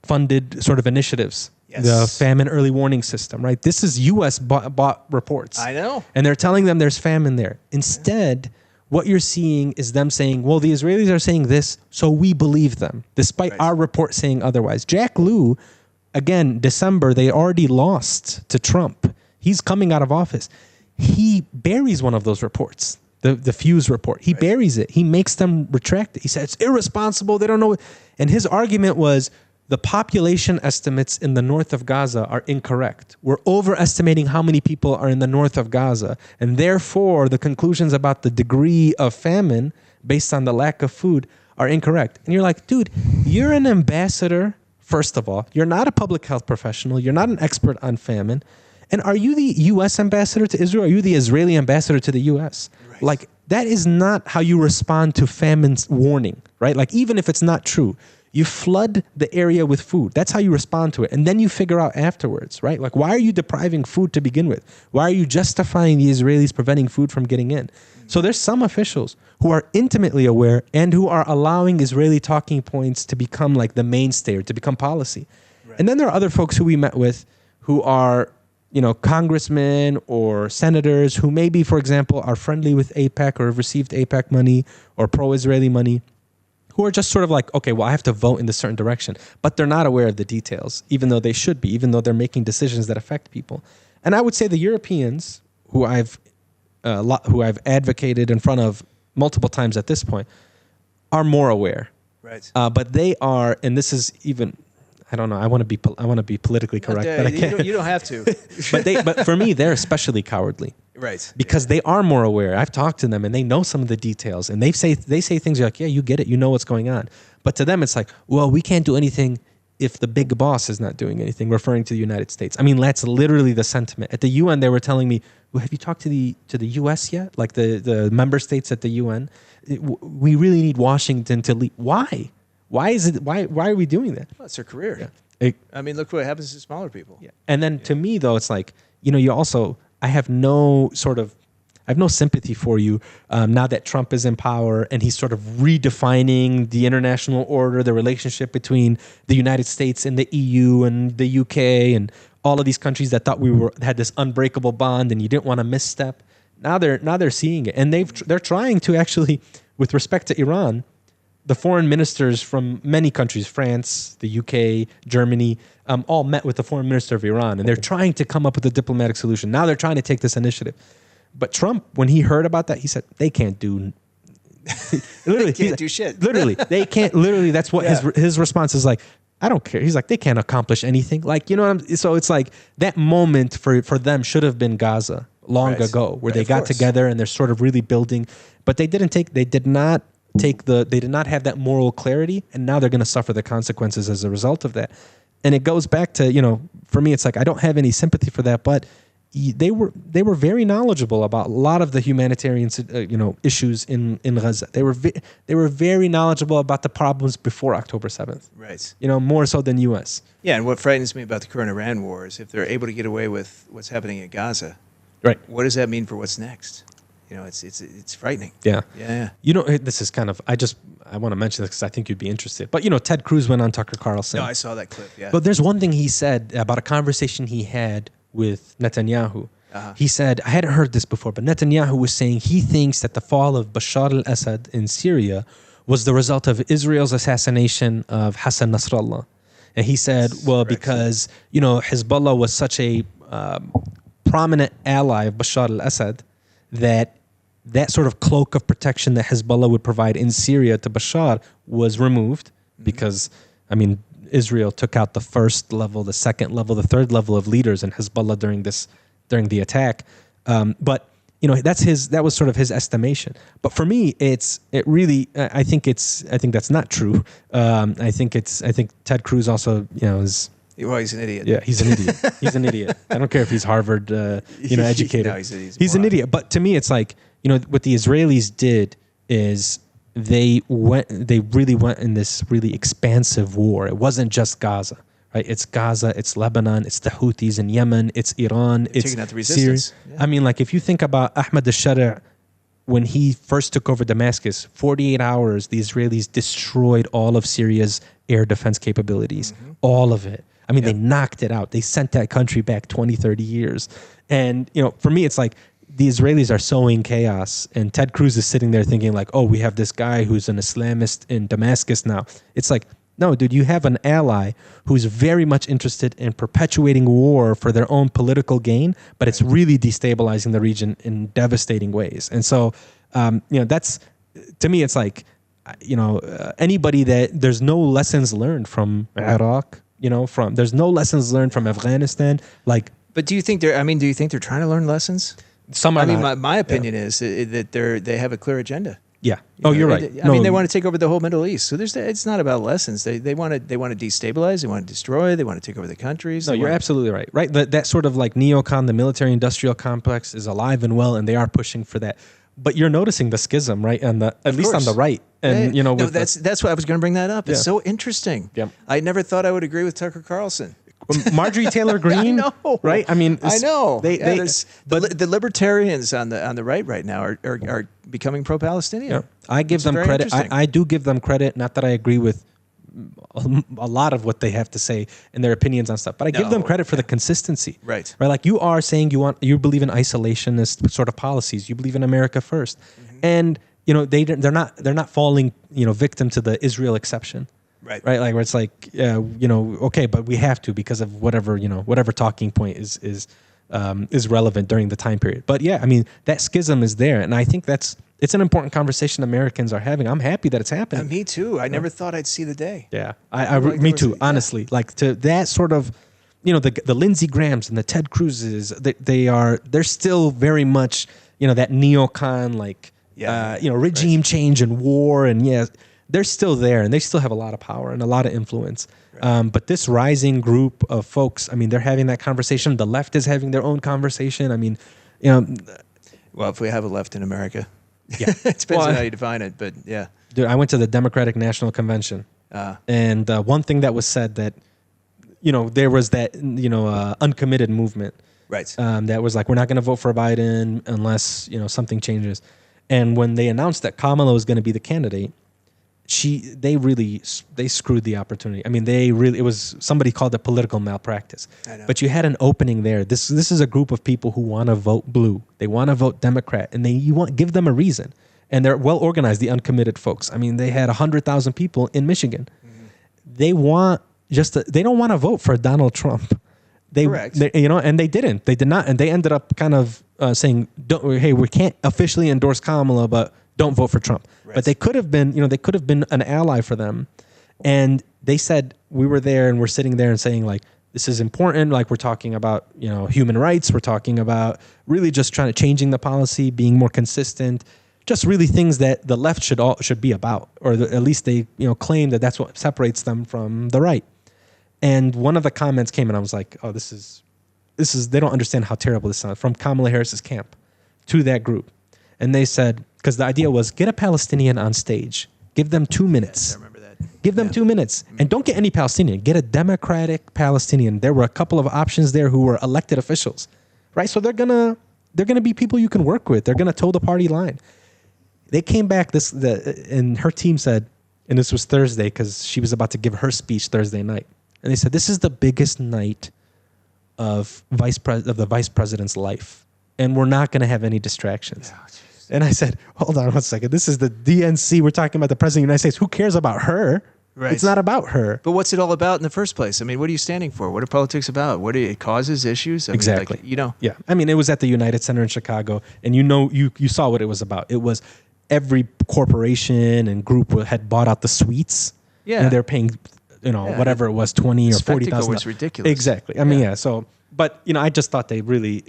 funded sort of initiatives. Yes. The famine early warning system, right? This is U.S. bought reports. I know. And they're telling them there's famine there. Instead, what you're seeing is them saying, well, the Israelis are saying this, so we believe them, despite our report saying otherwise. Jack Lew, again, December, they already lost to Trump. He's coming out of office. He buries one of those reports, the Fuse report. He buries it. He makes them retract it. He said, it's irresponsible. They don't know. And his argument was, the population estimates in the north of Gaza are incorrect. We're overestimating how many people are in the north of Gaza. And therefore, the conclusions about the degree of famine based on the lack of food are incorrect. And you're like, dude, you're an ambassador, first of all. You're not a public health professional. You're not an expert on famine. And are you the U.S. ambassador to Israel? Are you the Israeli ambassador to the U.S.? Right. Like, that is not how you respond to famine's warning, right? Like, even if it's not true, You flood the area with food. That's how you respond to it. And then you figure out afterwards, right? Like, why are you depriving food to begin with? Why are you justifying the Israelis preventing food from getting in? So there's some officials who are intimately aware and who are allowing Israeli talking points to become like the mainstay or to become policy. Right. And then there are other folks who we met with who are, congressmen or senators who maybe, for example, are friendly with AIPAC or have received AIPAC money or pro-Israeli money, who are just sort of like, okay, well, I have to vote in this certain direction. But they're not aware of the details, even though they should be, even though they're making decisions that affect people. And I would say the Europeans, who I've advocated in front of multiple times at this point, are more aware. Right. But they are, and this is even, I don't know, I want to be politically correct, but I can't. You don't have to. but for me, they're especially cowardly. Right. Because they are more aware. I've talked to them and they know some of the details, and they say things like, yeah, you get it, you know what's going on. But to them, it's like, well, we can't do anything if the big boss is not doing anything, referring to the United States. I mean, that's literally the sentiment. At the UN, they were telling me, well, have you talked to the US yet? Like the member states at the UN? We really need Washington to lead. Why? Why are we doing that? Well, it's their career. Yeah. I mean, look what happens to smaller people. Yeah. And then to me, though, it's like, you also, I have no sympathy for you now that Trump is in power and he's sort of redefining the international order, the relationship between the United States and the EU and the UK and all of these countries that thought had this unbreakable bond and you didn't want to misstep. Now they're seeing it, and they're trying to actually, with respect to Iran, the foreign ministers from many countries, France, the UK, Germany, all met with the foreign minister of Iran, and they're trying to come up with a diplomatic solution. Now they're trying to take this initiative. But Trump, when he heard about that, he said, they can't do... literally, they can't do shit. Literally, they can't... Literally, that's what his response is like, I don't care. He's like, they can't accomplish anything. Like, so it's like that moment for them should have been Gaza long ago, where they got together and they're sort of really building. But they did not have that moral clarity, and now they're going to suffer the consequences as a result of that. And it goes back to, for me, it's like I don't have any sympathy for that, but they were very knowledgeable about a lot of the humanitarian issues in Gaza. They were very knowledgeable about the problems before October 7th. Right. More so than U.S. Yeah, and what frightens me about the current Iran war is if they're able to get away with what's happening in Gaza, right? What does that mean for what's next? It's frightening. Yeah. Yeah. This is kind of, I want to mention this because I think you'd be interested. But, Ted Cruz went on Tucker Carlson. No, I saw that clip, yeah. But there's one thing he said about a conversation he had with Netanyahu. Uh-huh. He said, I hadn't heard this before, but Netanyahu was saying he thinks that the fall of Bashar al-Assad in Syria was the result of Israel's assassination of Hassan Nasrallah. And he said, because, Hezbollah was such a prominent ally of Bashar al-Assad that sort of cloak of protection that Hezbollah would provide in Syria to Bashar was removed because, Israel took out the first level, the second level, the third level of leaders in Hezbollah during the attack. But that was sort of his estimation. But for me, I think that's not true. I think Ted Cruz also, is. Well, he's an idiot. Yeah, he's an idiot. He's an idiot. I don't care if he's Harvard, educated. No, he's an idiot. But to me, it's like, what the Israelis did is they really went in this really expansive war. It wasn't just Gaza, right? It's Gaza, it's Lebanon, it's the Houthis in Yemen, it's Iran, it's taking out the resistance. Syria. Yeah. If you think about Ahmad al-Shara, when he first took over Damascus, 48 hours, the Israelis destroyed all of Syria's air defense capabilities, all of it. They knocked it out. They sent that country back 20, 30 years. And, for me, it's like the Israelis are sowing chaos. And Ted Cruz is sitting there thinking like, oh, we have this guy who's an Islamist in Damascus now. It's like, no, dude, you have an ally who's very much interested in perpetuating war for their own political gain, but it's really destabilizing the region in devastating ways. And so, that's, to me, it's like, anybody that there's no lessons learned from Iraq, there's no lessons learned from Afghanistan. But do you think they're trying to learn lessons? Some are not. My opinion is that they have a clear agenda. Yeah. You're right. They want to take over the whole Middle East. So it's not about lessons. They want to destabilize. They want to destroy. They want to take over the countries. No, you're absolutely right. Right. That sort of like neocon, the military industrial complex is alive and well, and they are pushing for that. but you're noticing the schism, right? And at least on the right. And, you know, no, that's why I was going to bring that up. It's so interesting. Yep. I never thought I would agree with Tucker Carlson. Marjorie Taylor Greene, I know. right? I mean, I know. But the libertarians on the right now are becoming pro-Palestinian. Yeah. I give them credit. I do give them credit. Not that I agree with a lot of what they have to say and their opinions on stuff, but I give them credit for the consistency. Right. Like you are saying, you believe in isolationist sort of policies. You believe in America first, and you know they're not falling victim to the Israel exception. Right. Like where it's like, okay, but we have to because of whatever talking point is relevant during the time period. But yeah, I mean, that schism is there. And I think it's an important conversation Americans are having. I'm happy that it's happening. Me too. I never thought I'd see the day. Yeah. Me too, honestly. Like to that sort of, the Lindsey Grahams and the Ted Cruzes, they're still very much, that neocon, like, regime change and war and they're still there and they still have a lot of power and a lot of influence. Right. But this rising group of folks, I mean, they're having that conversation. The left is having their own conversation. I mean, well, if we have a left in America, it depends on how you define it, but yeah. Dude, I went to the Democratic National Convention and one thing that was said that, there was that, uncommitted movement. Right. That was like, we're not going to vote for Biden unless, something changes. And when they announced that Kamala was going to be the candidate, they screwed the opportunity. I mean, it was, somebody called it political malpractice. I know. But you had an opening there. This is a group of people who want to vote blue. They want to vote Democrat, and give them a reason. And they're well organized, the uncommitted folks. I mean, they had 100,000 people in Michigan. Mm-hmm. They don't want to vote for Donald Trump. Correct. And they didn't. They did not, and they ended up kind of saying, "Hey, we can't officially endorse Kamala, but don't vote for Trump." Right. But they could have been, an ally for them. And they said, we were there and we're sitting there and saying, like, this is important. Like, we're talking about, human rights. We're talking about really just changing the policy, being more consistent, just really things that the left should be about, or at least they, claim that that's what separates them from the right. And one of the comments came and I was like, oh, this is, they don't understand how terrible this sounds, from Kamala Harris's camp to that group. And they said, because the idea was, get a Palestinian on stage, give them 2 minutes. Yes, I remember that. Give them 2 minutes, and don't get any Palestinian. Get a Democratic Palestinian. There were a couple of options there who were elected officials, right? So they're gonna be people you can work with. They're gonna toe the party line. They came back and her team said, and this was Thursday because she was about to give her speech Thursday night, and they said, this is the biggest night of the vice president's life, and we're not gonna have any distractions. Yeah. And I said, hold on 1 second. This is the DNC. We're talking about the president of the United States. Who cares about her? Right. It's not about her. But what's it all about in the first place? I mean, what are you standing for? What are politics about? What are it causes issues? I exactly. mean, like, Yeah. I mean, it was at the United Center in Chicago, and you saw what it was about. It was every corporation and group had bought out the suites. Yeah. And they're paying, whatever it was, $20,000 or $40,000. Was ridiculous. Exactly. I mean, So, but I just thought they really.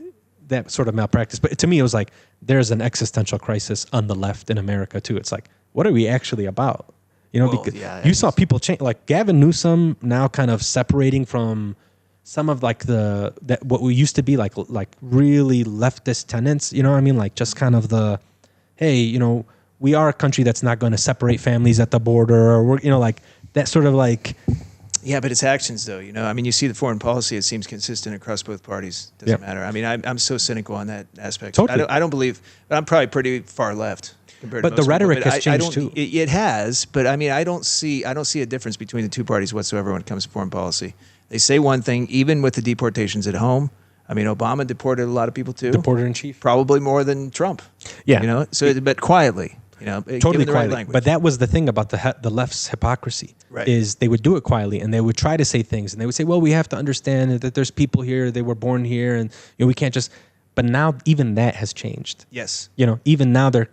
That sort of malpractice. But to me, it was like, there's an existential crisis on the left in America too. It's like, what are we actually about? Because you saw people change, like Gavin Newsom now kind of separating from some of like what we used to be like really leftist tenants, like just kind of hey, we are a country that's not going to separate families at the border, or we're, like that sort of like. Yeah, but it's actions, though. I mean, you see the foreign policy; it seems consistent across both parties. Doesn't matter. I mean, I'm so cynical on that aspect. Totally. I don't believe. But I'm probably pretty far left compared to most the rhetoric people. has changed too. It has, but I mean, I don't see a difference between the two parties whatsoever when it comes to foreign policy. They say one thing, even with the deportations at home. I mean, Obama deported a lot of people too. Deporter in chief, probably more than Trump. Yeah. So but quietly. Totally quietly. Right, but that was the thing about the left's hypocrisy, right. Is they would do it quietly and they would try to say things and they would say, well, we have to understand that there's people here, they were born here, and we can't just. But now even that has changed. Yes. Even now they're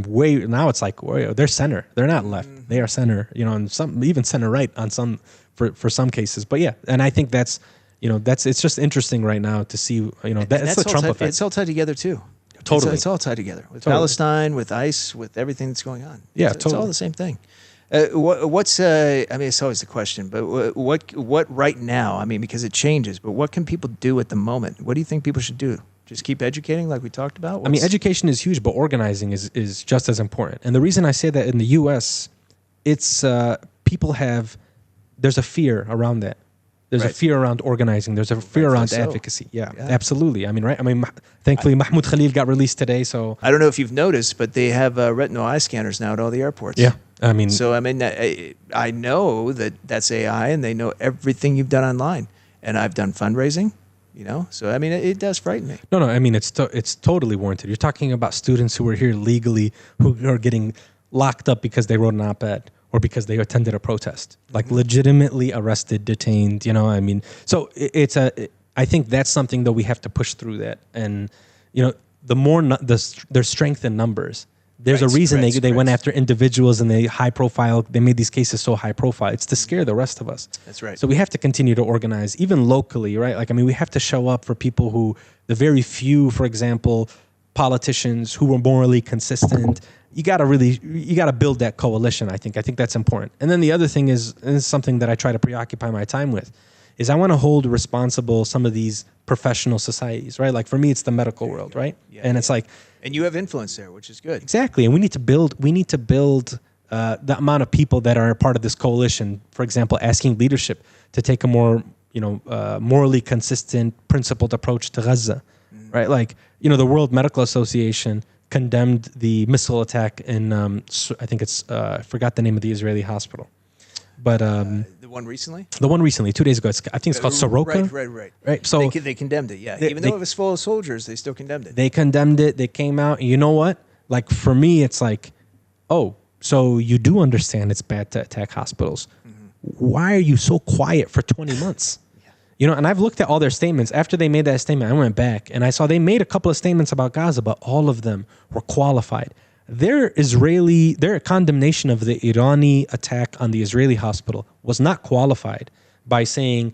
way now it's like they're center. They're not left. Mm-hmm. They are center. And some even center right on some for some cases. But yeah, and I think that's it's just interesting right now to see that's the Trump effect. It's all tied together too. Totally. It's all tied together with Palestine, with ICE, with everything that's going on. Yeah, it's all the same thing. I mean, it's always the question, but what right now, I mean, because it changes, but what can people do at the moment? What do you think people should do? Just keep educating like we talked about? I mean, education is huge, but organizing is just as important. And the reason I say that in the U.S., it's people have, there's a fear around that. There's a fear around organizing. There's a fear around advocacy. Yeah, absolutely. I mean, right? I mean, thankfully, Mahmoud Khalil got released today, so... I don't know if you've noticed, but they have retinal eye scanners now at all the airports. Yeah, I mean... So, I mean, I know that that's AI, and they know everything you've done online. And I've done fundraising, you know? So, I mean, it does frighten me. No, I mean, it's totally warranted. You're talking about students who are here legally, who are getting locked up because they wrote an op-ed or because they attended a protest, like legitimately arrested, detained, you know, I mean, so I think that's something that we have to push through that. And, you know, the more, there's strength in numbers. There's a reason they went after individuals and they made these cases so high profile. It's to scare the rest of us. That's right. So we have to continue to organize, even locally, right? Like, I mean, we have to show up for people who, the very few, for example, politicians who were morally consistent. You got to build that coalition, I think. I think that's important. And then the other thing is, and this is something that I try to preoccupy my time with, is I want to hold responsible some of these professional societies, right? Like for me, it's the medical world, right? Yeah, and it's like... And you have influence there, which is good. Exactly. And we need to build the amount of people that are a part of this coalition, for example, asking leadership to take a more, morally consistent, principled approach to Gaza, right? Like, the World Medical Association condemned the missile attack in, I think it's, I forgot the name of the Israeli hospital. But the one recently? The one recently, 2 days ago. I think it's called Soroka. Right. So they condemned it, yeah. Even though it was full of soldiers, they still condemned it. They condemned it. They came out. And you know what? Like, for me, it's like, oh, so you do understand it's bad to attack hospitals. Mm-hmm. Why are you so quiet for 20 months? And I've looked at all their statements. After they made that statement, I went back and I saw they made a couple of statements about Gaza, but all of them were qualified. Their condemnation of the Irani attack on the Israeli hospital was not qualified by saying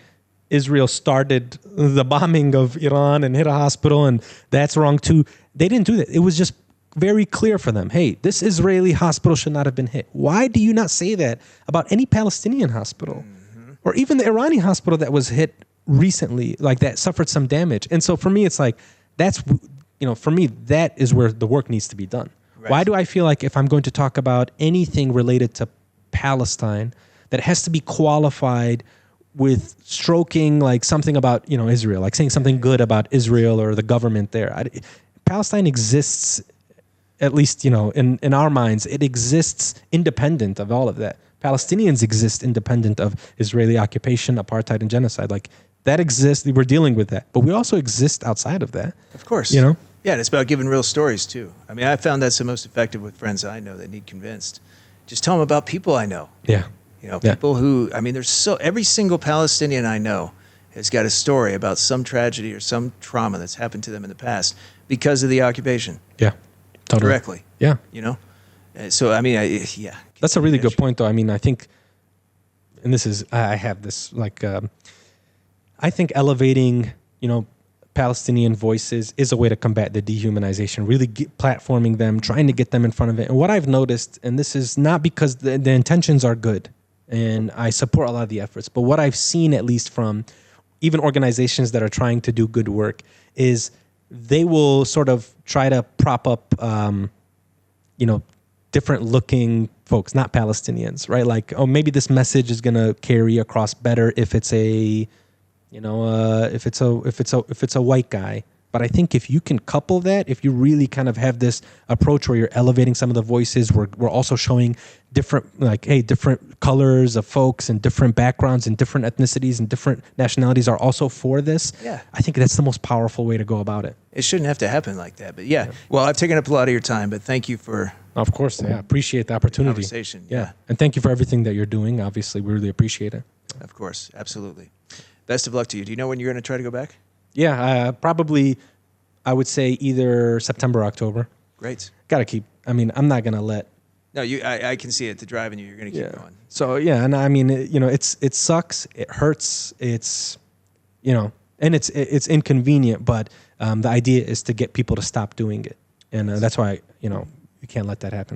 Israel started the bombing of Iran and hit a hospital and that's wrong too. They didn't do that. It was just very clear for them. Hey, this Israeli hospital should not have been hit. Why do you not say that about any Palestinian hospital or even the Iranian hospital that was hit recently, like that suffered some damage? And so for me, it's like, for me, that is where the work needs to be done. Right. Why do I feel like if I'm going to talk about anything related to Palestine, that it has to be qualified with stroking like something about, Israel, like saying something good about Israel or the government there? Palestine exists, at least, in our minds, it exists independent of all of that. Palestinians exist independent of Israeli occupation, apartheid, and genocide. Like, that exists. We're dealing with that. But we also exist outside of that. Of course. Yeah, and it's about giving real stories, too. I mean, I found that's the most effective with friends I know that need convinced. Just tell them about people I know. Yeah. People who, every single Palestinian I know has got a story about some tragedy or some trauma that's happened to them in the past because of the occupation. Yeah, totally. Directly. Yeah. So, That's a really good point, though. I mean, I think, and this is, I have this, like, I think elevating, Palestinian voices is a way to combat the dehumanization, really platforming them, trying to get them in front of it. And what I've noticed, and this is not because the intentions are good, and I support a lot of the efforts, but what I've seen, at least from even organizations that are trying to do good work, is they will sort of try to prop up, different looking folks, not Palestinians, right? Like, oh, maybe this message is going to carry across better if it's a, if it's a white guy. But I think if you can couple that, if you really kind of have this approach where you're elevating some of the voices, we're also showing different colors of folks and different backgrounds and different ethnicities and different nationalities are also for this. Yeah. I think that's the most powerful way to go about it. It shouldn't have to happen like that. But yeah. Well, I've taken up a lot of your time, but thank you for... Of course, yeah. Appreciate the opportunity. Conversation, yeah. And thank you for everything that you're doing. Obviously, we really appreciate it. Of course, absolutely. Best of luck to you. Do you know when you're going to try to go back? Yeah, probably, I would say either September or October. Great. Got to keep, I'm not going to let. No, I can see it. The drive in you, you're going to keep going. So, yeah, and it sucks. It hurts. It's, and it's inconvenient, but the idea is to get people to stop doing it. And that's why, you can't let that happen.